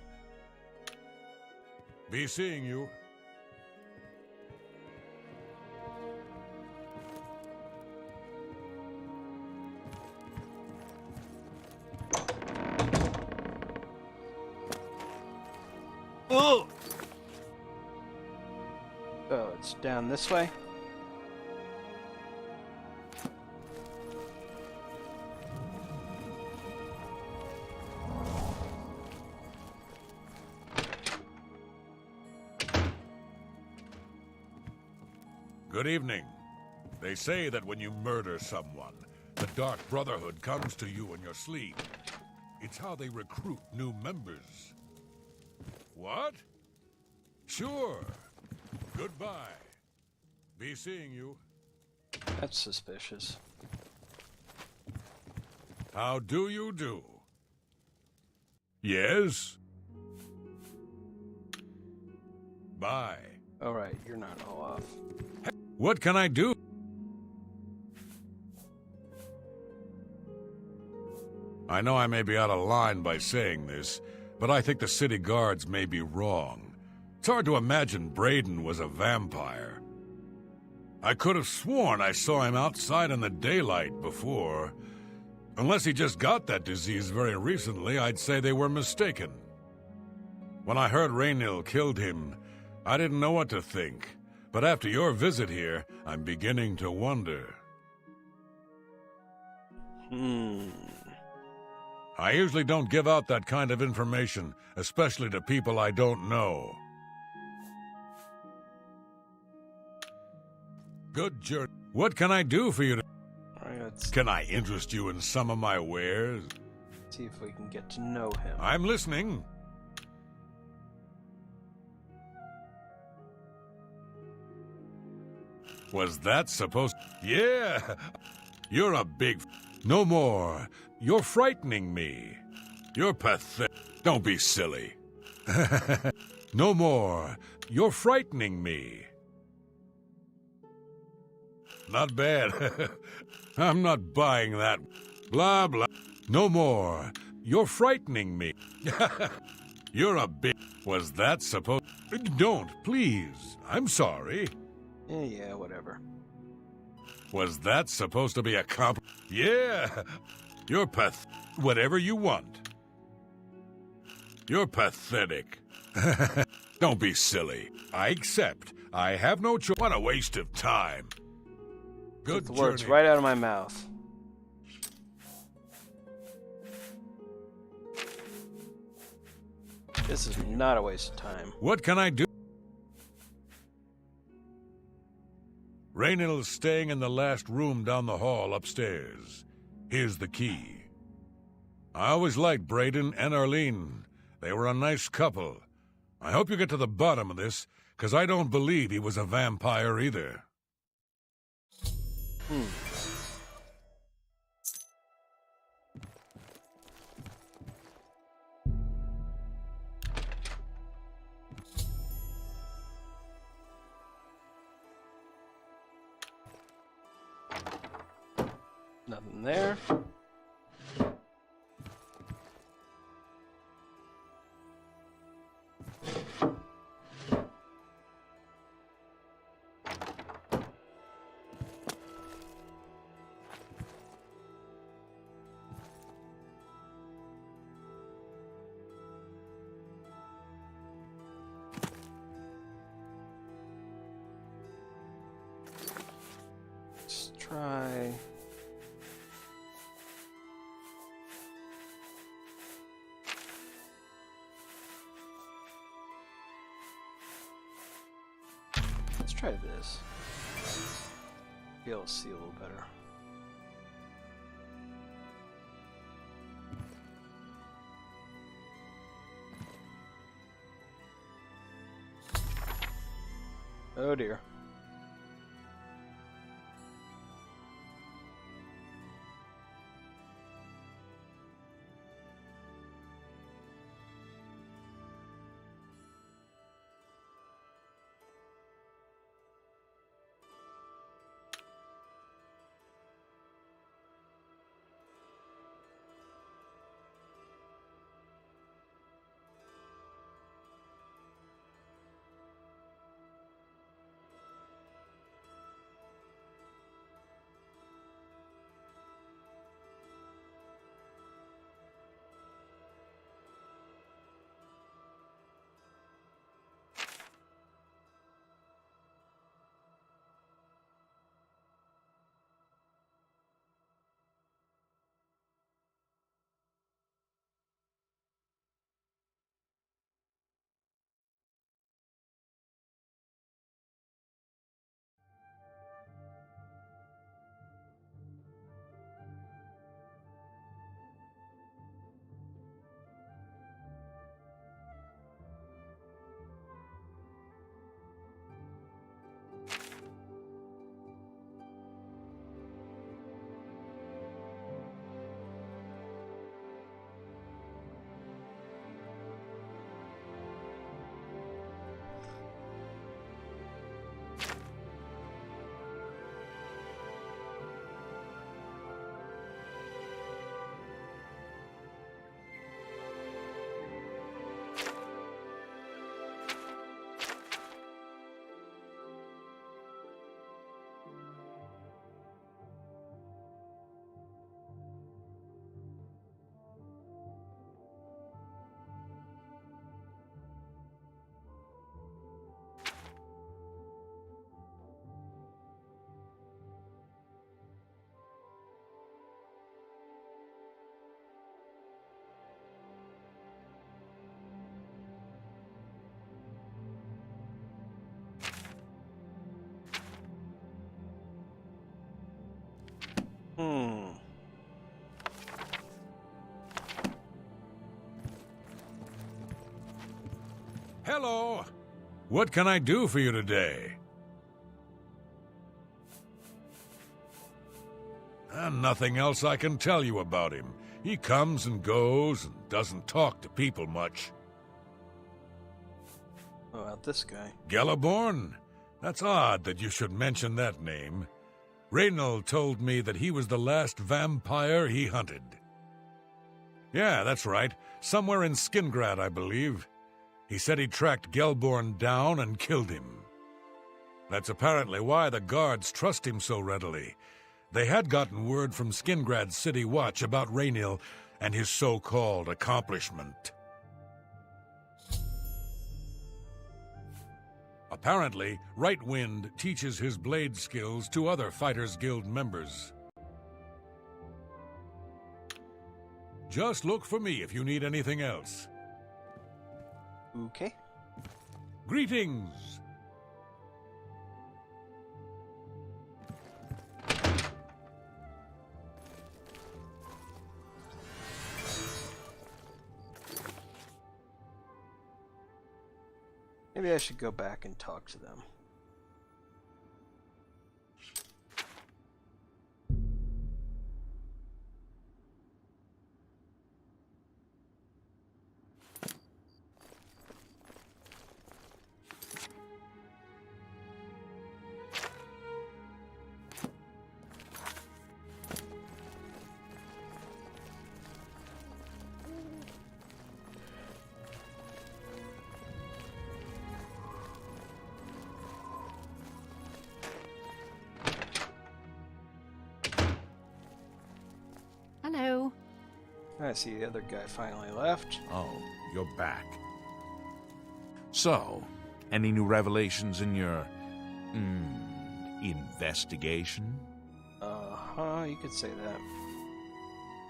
Be seeing you. Oh! Oh, it's down this way? Good evening. They say that when you murder someone, the Dark Brotherhood comes to you in your sleep. It's how they recruit new members. What? Sure. Goodbye. Be seeing you. That's suspicious. How do you do? Yes? Bye. Alright, you're not all off. What can I do? I know I may be out of line by saying this, but I think the city guards may be wrong. It's hard to imagine Braden was a vampire. I could have sworn I saw him outside in the daylight before. Unless he just got that disease very recently, I'd say they were mistaken. When I heard Raynil killed him, I didn't know what to think. But after your visit here, I'm beginning to wonder. I usually don't give out that kind of information, especially to people I don't know. Good journey. What can I do for you? I'm gonna Let's Can I interest you in some of my wares? see if we can get to know him. I'm listening. Was that supposed... Yeah! You're a big... No more. You're frightening me. You're pathetic. Don't be silly. No more. You're frightening me. Not bad. I'm not buying that. Blah, blah. No more. You're frightening me. You're a big... Was that supposed... Don't, please. I'm sorry. Yeah, whatever. Was that supposed to be a comp... Yeah. You're whatever you want. You're pathetic. Don't be silly. I accept. I have no choice. What a waste of time. Good Took the words journey. right out of my mouth. This is not a waste of time. What can I do? Raynill's staying in the last room down the hall upstairs. Here's the key. I always liked Braden and Arlene. They were a nice couple. I hope you get to the bottom of this, because I don't believe he was a vampire either. Nothing there. Let's try. Let's try this. Be able to see a little better. Oh dear. Hello. What can I do for you today? Nothing else I can tell you about him. He comes and goes and doesn't talk to people much. What about this guy? Geliborn? That's odd that you should mention that name. Reynald told me that he was the last vampire he hunted. Yeah, that's right. Somewhere in Skingrad, I believe. He said he tracked Gelborn down and killed him. That's apparently why the guards trust him so readily. They had gotten word from Skingrad's City Watch about Raynil and his so-called accomplishment. Apparently, Rightwind teaches his blade skills to other Fighters Guild members. Just look for me if you need anything else. Okay. Greetings! Maybe I should go back and talk to them. Hello. I see the other guy finally left. Oh, you're back. So, any new revelations in your, investigation? You could say that.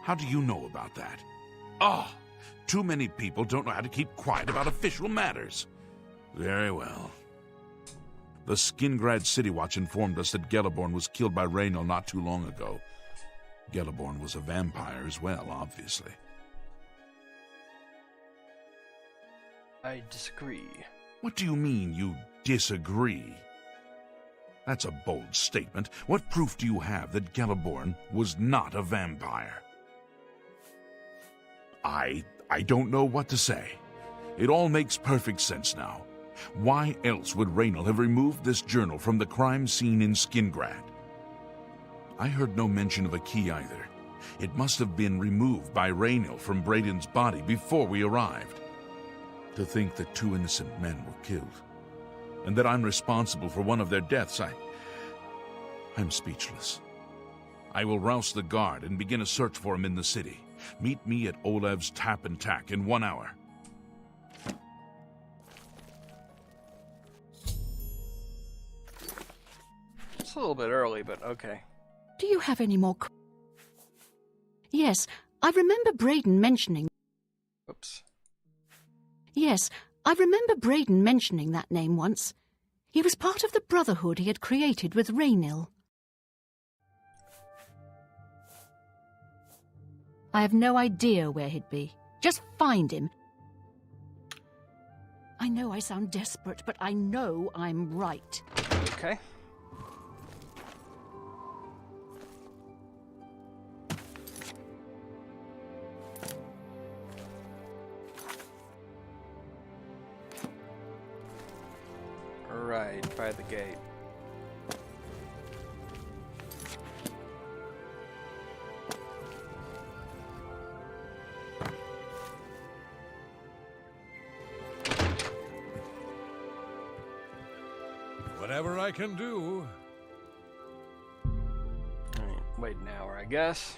How do you know about that? Oh, too many people don't know how to keep quiet about official matters. Very well. The Skingrad City Watch informed us that Geliborn was killed by Raynil not too long ago. Geliborn was a vampire as well, obviously. I disagree. What do you mean, you disagree? That's a bold statement. What proof do you have that Geliborn was not a vampire? I don't know what to say. It all makes perfect sense now. Why else would Raynil have removed this journal from the crime scene in Skingrad? I heard no mention of a key either. It must have been removed by Raynil from Braden's body before we arrived. To think that 2 innocent men were killed, and that I'm responsible for one of their deaths, I'm speechless. I will rouse the guard and begin a search for him in the city. Meet me at Olev's Tap and Tack in 1 hour. It's a little bit early, but okay. Do you have any more... Yes, I remember Braden mentioning... Oops. Yes, I remember Braden mentioning that name once. He was part of the brotherhood he had created with Raynil. I have no idea where he'd be. Just find him. I know I sound desperate, but I know I'm right. Okay. Right by the gate. Whatever I can do. Alright, wait an hour, I guess.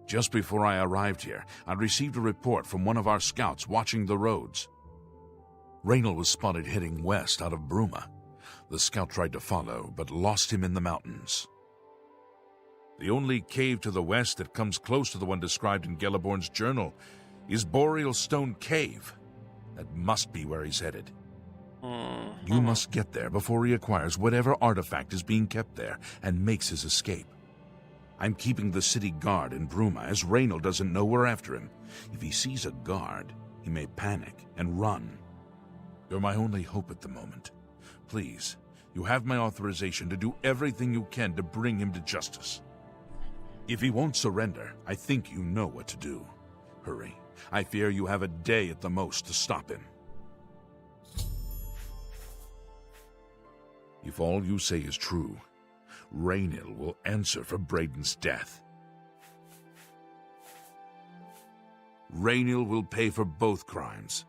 Just before I arrived here, I received a report from one of our scouts watching the roads. Raynil was spotted heading west out of Bruma. The scout tried to follow, but lost him in the mountains. The only cave to the west that comes close to the one described in Geliborn's journal is Boreal Stone Cave. That must be where he's headed. You must get there before he acquires whatever artifact is being kept there and makes his escape. I'm keeping the city guard in Bruma, as Raynal doesn't know we're after him. If he sees a guard, he may panic and run. You're my only hope at the moment. Please, you have my authorization to do everything you can to bring him to justice. If he won't surrender, I think you know what to do. Hurry. I fear you have a day at the most to stop him. If all you say is true, Raynal will answer for Braden's death. Raynal will pay for both crimes.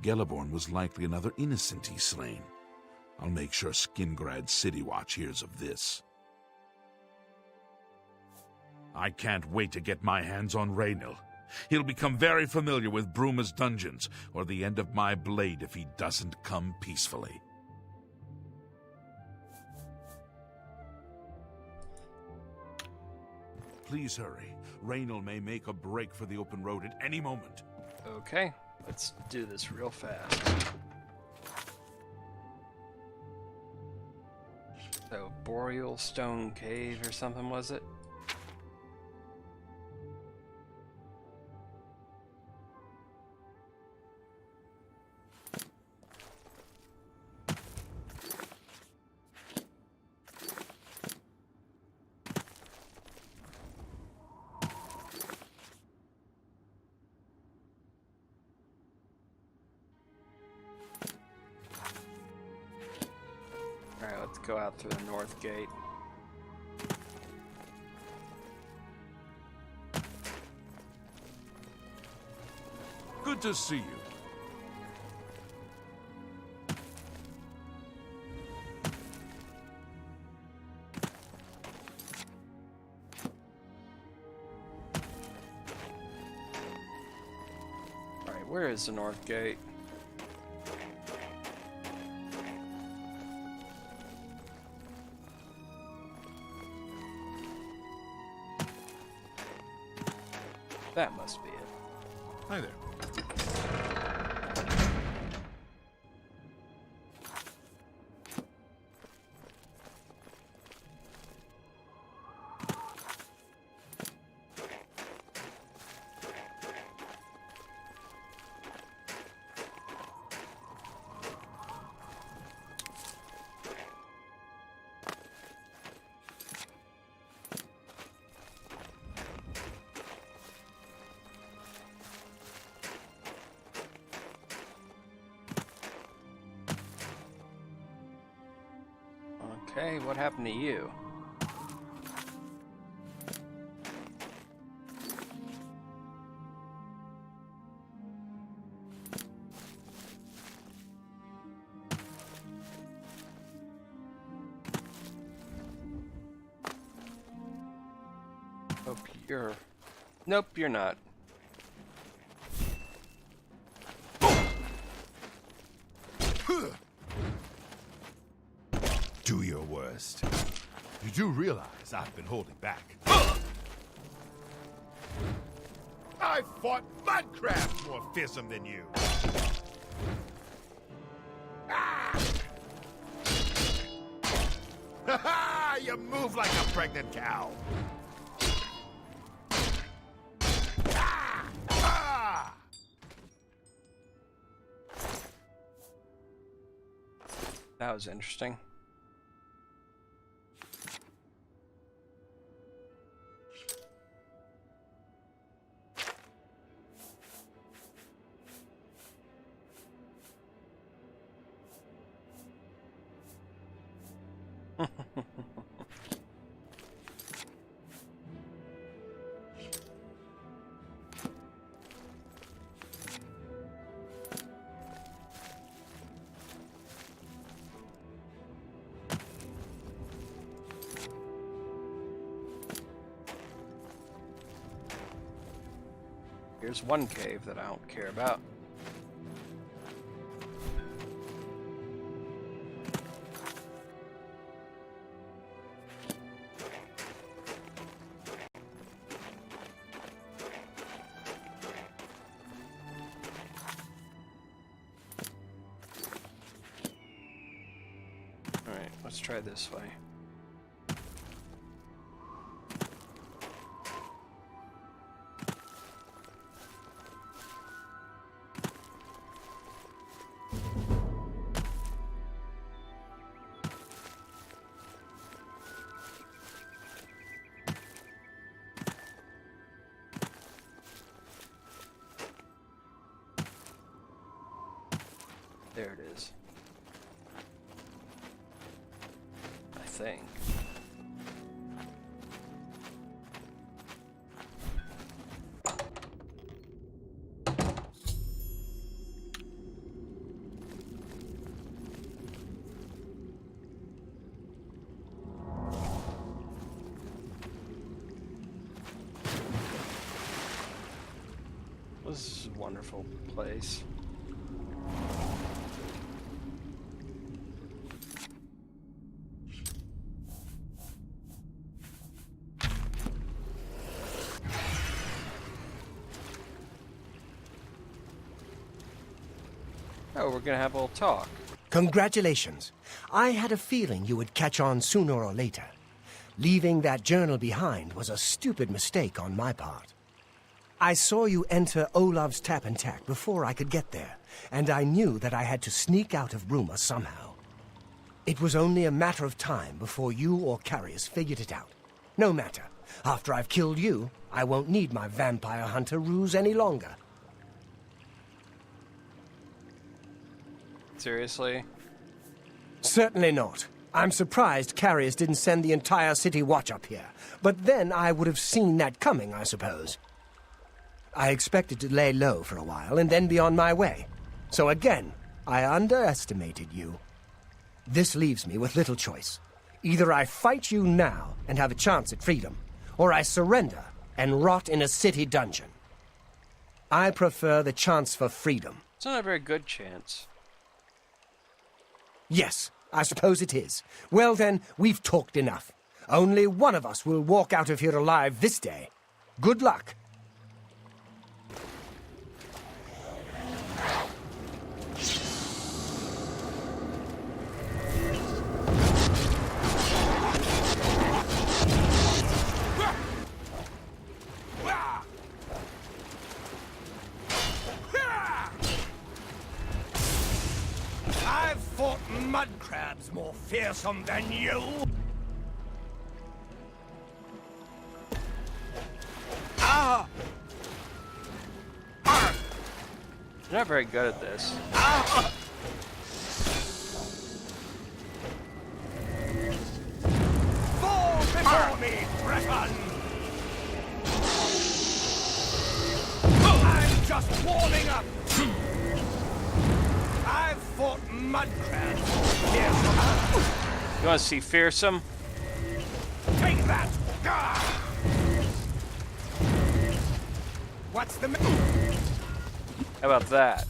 Gelliborn was likely another innocent he's slain. I'll make sure Skingrad City Watch hears of this. I can't wait to get my hands on Raynal. He'll become very familiar with Bruma's dungeons, or the end of my blade if he doesn't come peacefully. Please hurry. Raynal may make a break for the open road at any moment. Okay, let's do this real fast. So, Boreal Stone Cave or something, was it? Alright, let's go out through the north gate. Good to see you. Alright, where is the north gate? That must be it. Hi there. Okay, what happened to you? Hope you're... Nope, you're not. Do your worst. You do realize I've been holding back. I fought mudcrabs more fearsome than you. Ah! Ha ha! You move like a pregnant cow. Ah! Ah! That was interesting. Here's one cave that I don't care about. Alright, let's try this way. There it is. I think. This is a wonderful place. Oh, we're gonna have a little talk. Congratulations. I had a feeling you would catch on sooner or later. Leaving that journal behind was a stupid mistake on my part. I saw you enter Olav's tap and tack before I could get there, and I knew that I had to sneak out of Bruma somehow. It was only a matter of time before you or Carius figured it out. No matter. After I've killed you, I won't need my vampire hunter ruse any longer. Seriously? Certainly not. I'm surprised Carius didn't send the entire city watch up here. But then I would have seen that coming, I suppose. I expected to lay low for a while and then be on my way. So again, I underestimated you. This leaves me with little choice. Either I fight you now and have a chance at freedom, or I surrender and rot in a city dungeon. I prefer the chance for freedom. It's not a very good chance. Yes, I suppose it is. Well then, we've talked enough. Only one of us will walk out of here alive this day. Good luck. I've fought mud crabs more fearsome than you. Ah! You're not very good at this. Ah! Fall before me, Breton! I'm just warming up. I've fought mud crabs. You want to see fearsome? Take that! Gah! What's the How about that?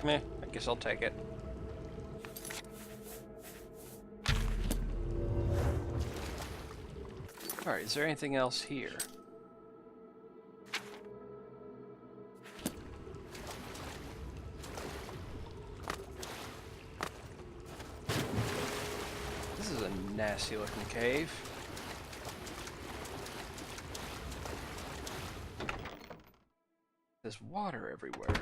Meh, I guess I'll take it. Alright, is there anything else here? This is a nasty looking cave. There's water everywhere.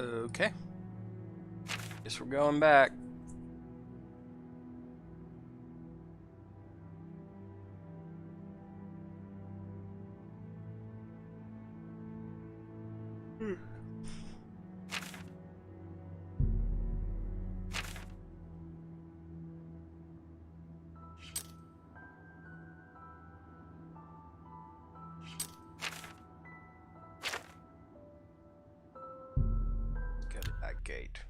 Okay. Guess we're going back. Get that gate.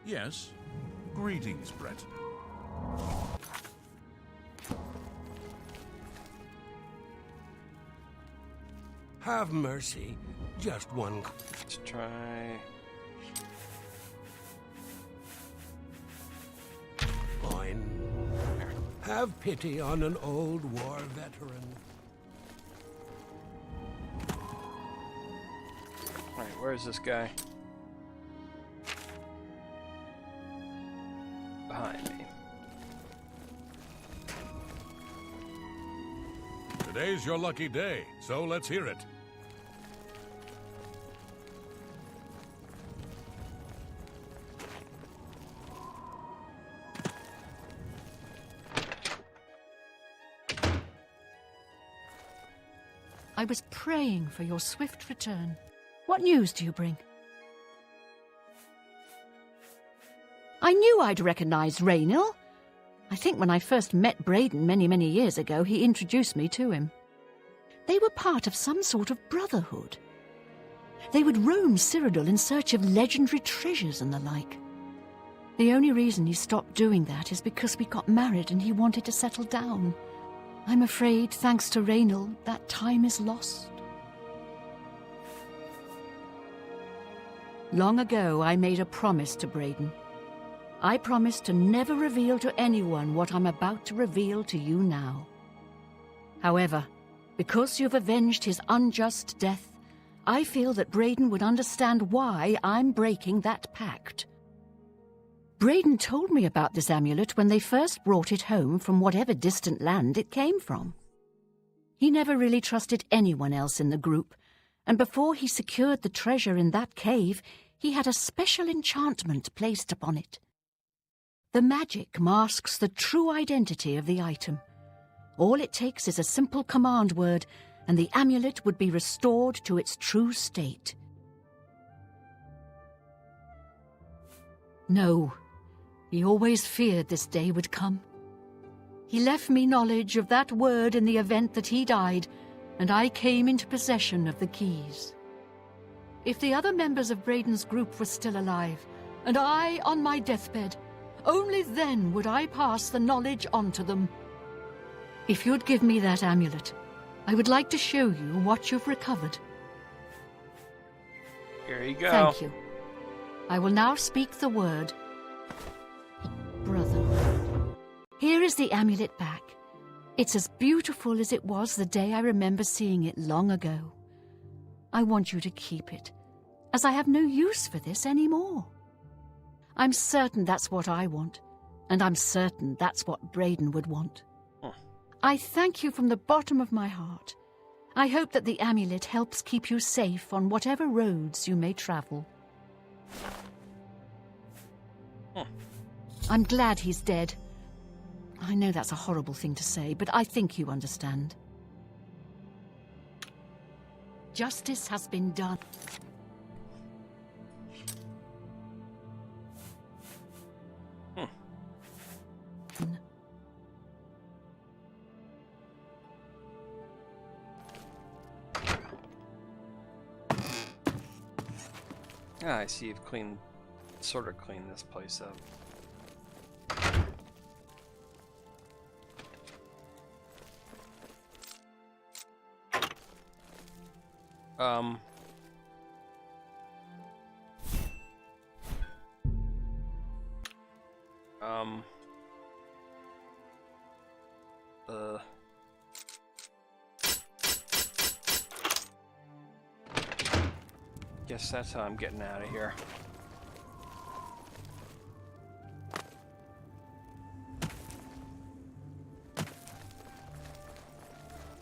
Yes. Greetings, Breton. Have mercy. Just one. Let's try. Coin. Have pity on an old war veteran. Alright, where's this guy? Behind me. Today's your lucky day, so let's hear it. I was praying for your swift return. What news do you bring? I knew I'd recognize Raynil. I think when I first met Braden many years ago, he introduced me to him. They were part of some sort of brotherhood. They would roam Cyrodiil in search of legendary treasures and the like. The only reason he stopped doing that is because we got married and he wanted to settle down. I'm afraid, thanks to Raynil, that time is lost. Long ago, I made a promise to Braden. I promised to never reveal to anyone what I'm about to reveal to you now. However, because you've avenged his unjust death, I feel that Braden would understand why I'm breaking that pact. Braden told me about this amulet when they first brought it home from whatever distant land it came from. He never really trusted anyone else in the group, and before he secured the treasure in that cave, he had a special enchantment placed upon it. The magic masks the true identity of the item. All it takes is a simple command word, and the amulet would be restored to its true state. No, he always feared this day would come. He left me knowledge of that word in the event that he died, and I came into possession of the keys. If the other members of Braden's group were still alive, and I on my deathbed, only then would I pass the knowledge on to them. If you'd give me that amulet, I would like to show you what you've recovered. Here you go. Thank you. I will now speak the word. Brotherhood. Here is the amulet back. It's as beautiful as it was the day I remember seeing it long ago. I want you to keep it, as I have no use for this anymore. I'm certain that's what I want, and I'm certain that's what Braden would want. I thank you from the bottom of my heart. I hope that the amulet helps keep you safe on whatever roads you may travel. I'm glad he's dead. I know that's a horrible thing to say, but I think you understand. Justice has been done. Ah, I see you've sort of cleaned this place up. Um, guess that's how I'm getting out of here.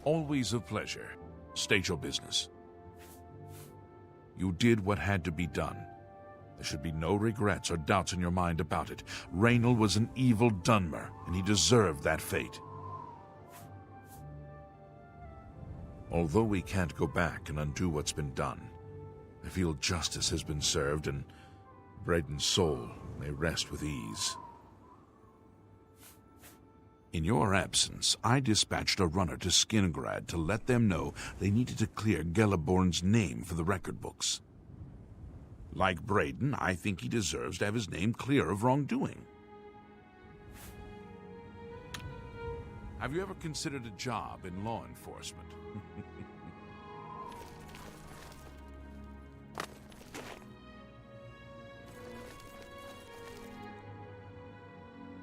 Always a pleasure. State your business. You did what had to be done. There should be no regrets or doubts in your mind about it. Raynil was an evil Dunmer, and he deserved that fate. Although we can't go back and undo what's been done, I feel justice has been served and Braden's soul may rest with ease. In your absence, I dispatched a runner to Skingrad to let them know they needed to clear Gelliborn's name for the record books. Like Braden, I think he deserves to have his name clear of wrongdoing. Have you ever considered a job in law enforcement?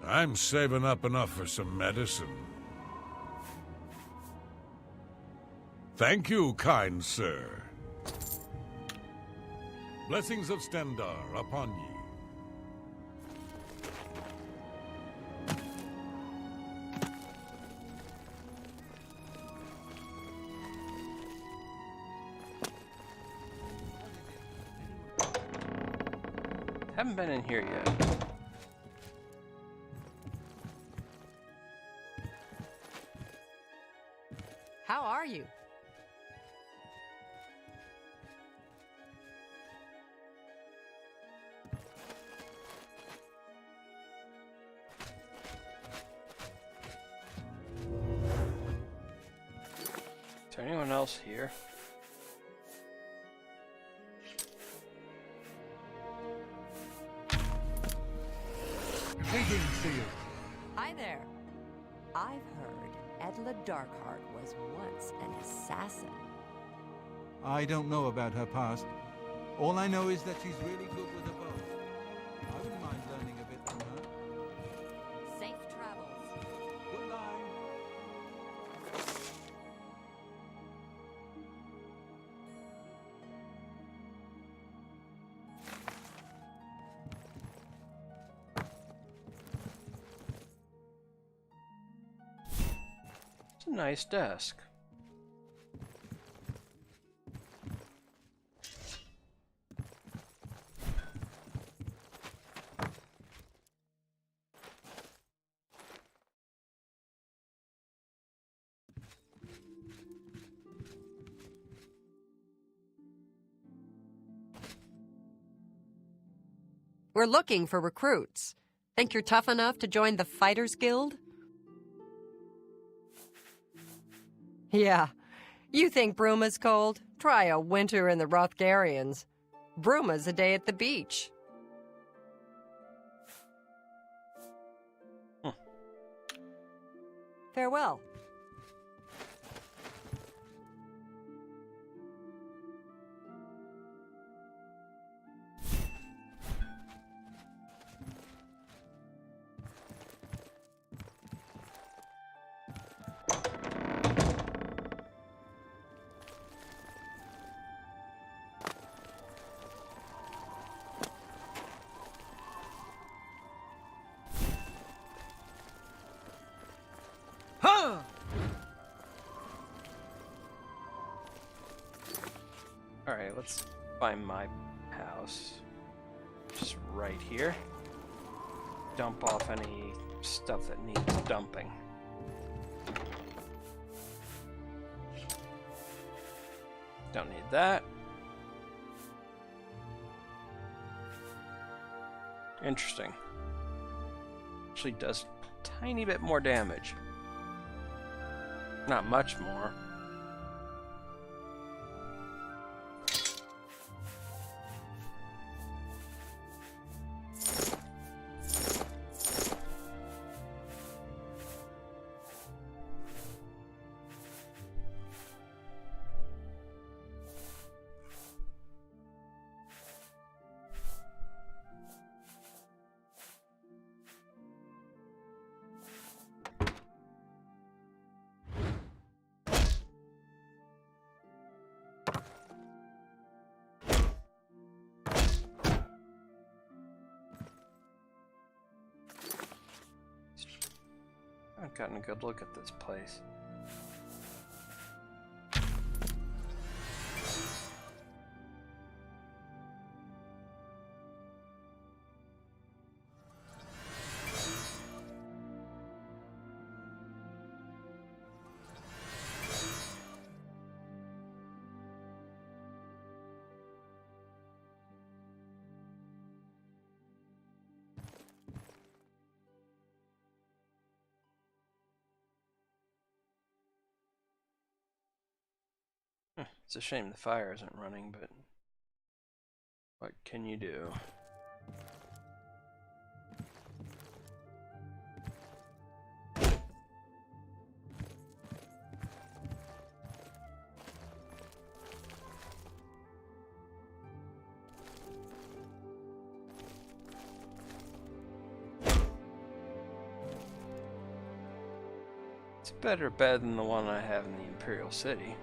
I'm saving up enough for some medicine. Thank you, kind sir. Blessings of Stendar upon ye. Haven't been in here yet. How are you? Is there anyone else here? Greetings to you. Hi there. I've heard Edla Darkheart was once an assassin. I don't know about her past. All I know is that she's really good with a bow. I wouldn't mind learning a bit from her. Safe travels. Goodbye. It's a nice desk. We're looking for recruits. Think you're tough enough to join the Fighters Guild? Yeah. You think Bruma's cold? Try a winter in the Rothgarians. Bruma's a day at the beach. Farewell. Huh! Alright, let's find my house. Just right here. Dump off any stuff that needs dumping. Don't need that. Interesting. Actually does a tiny bit more damage. Not much more. I've gotten a good look at this place. It's a shame the fire isn't running, but what can you do? It's a better bed than the one I have in the Imperial City.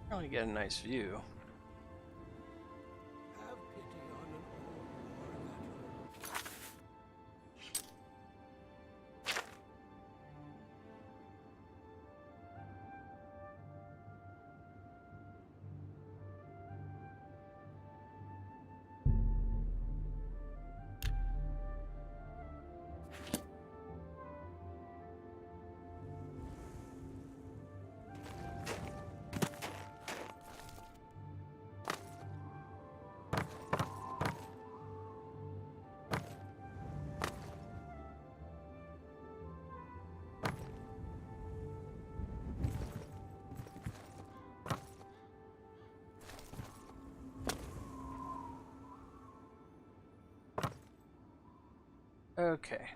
Probably get a nice view. Okay.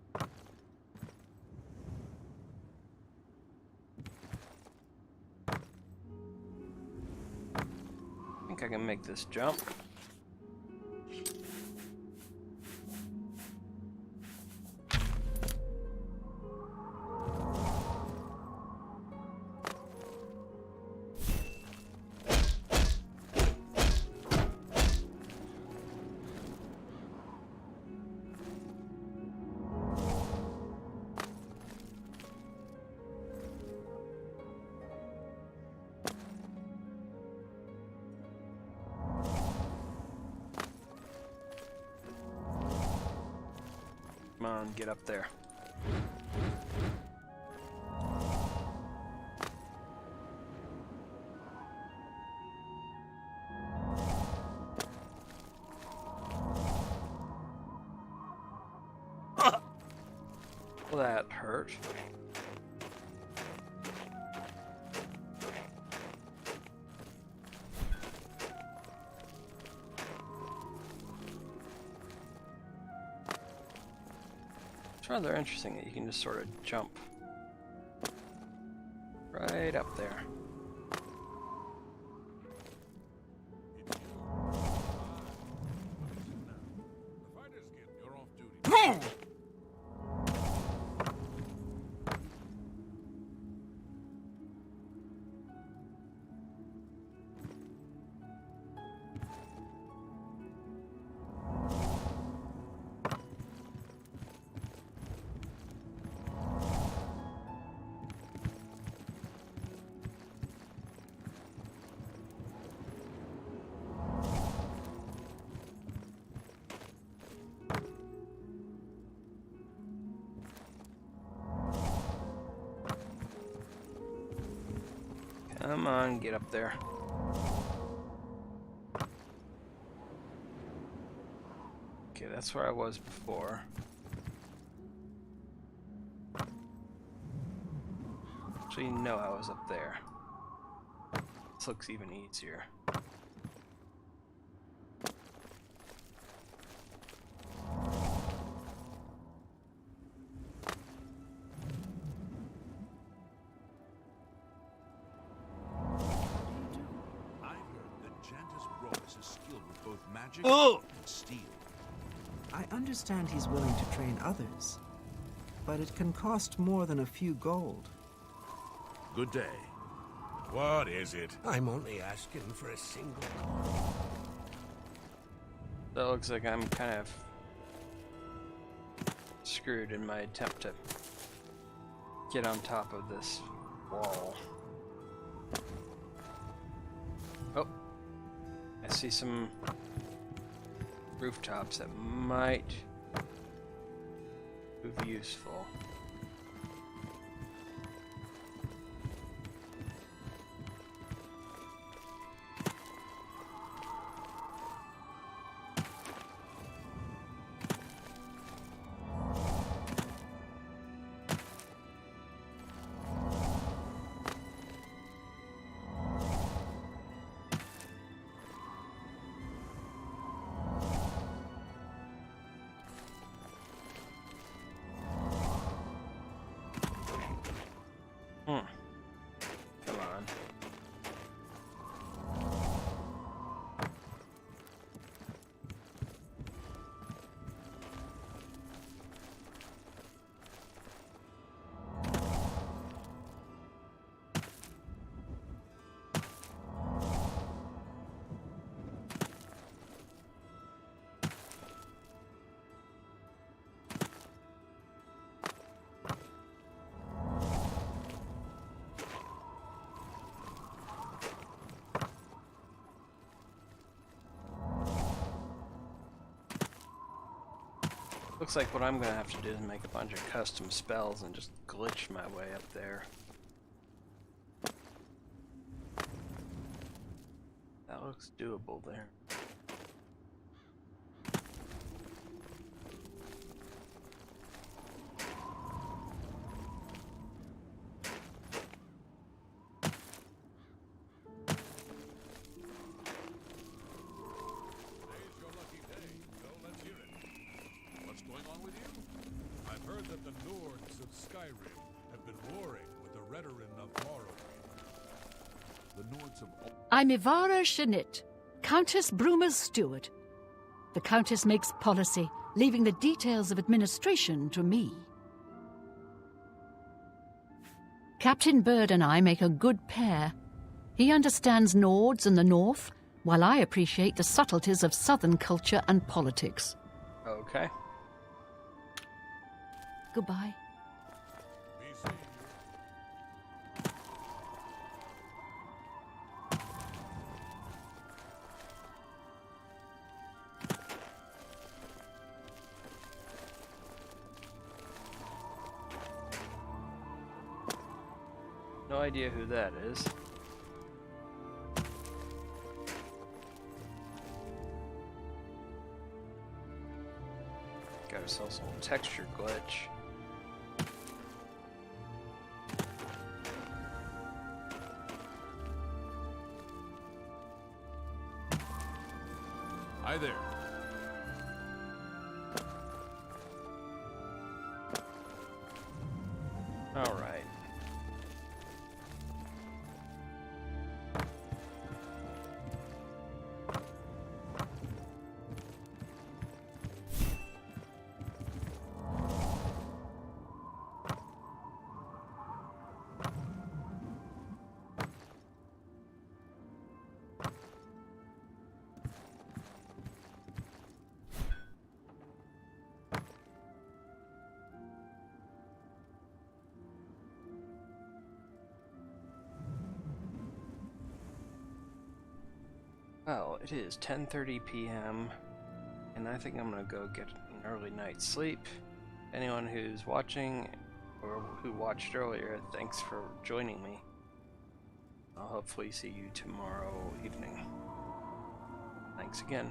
I think I can make this jump. Come on, get up there. Well, that hurt. It's rather interesting that you can just sort of jump right up there. Come on, get up there. Okay, that's where I was before. Actually, no, I was up there. This looks even easier. Oh! Steel. I understand he's willing to train others, but it can cost more than a few gold. Good day. What is it? I'm only asking for a single. That looks like I'm kind of screwed in my attempt to get on top of this wall. Oh, I see some rooftops that might prove useful. Come on. Looks like what I'm gonna have to do is make a bunch of custom spells and just glitch my way up there. That looks doable there. I'm Ivara Shanit, Countess Bruma's steward. The Countess makes policy, leaving the details of administration to me. Captain Bird and I make a good pair. He understands Nords and the North, while I appreciate the subtleties of Southern culture and politics. Okay. Goodbye. No idea who that is. Got ourselves a little texture glitch. Hi there. All right. Well, it is 10:30 p.m. and I think I'm gonna go get an early night's sleep. Anyone who's watching or who watched earlier, thanks for joining me. I'll hopefully see you tomorrow evening. Thanks again.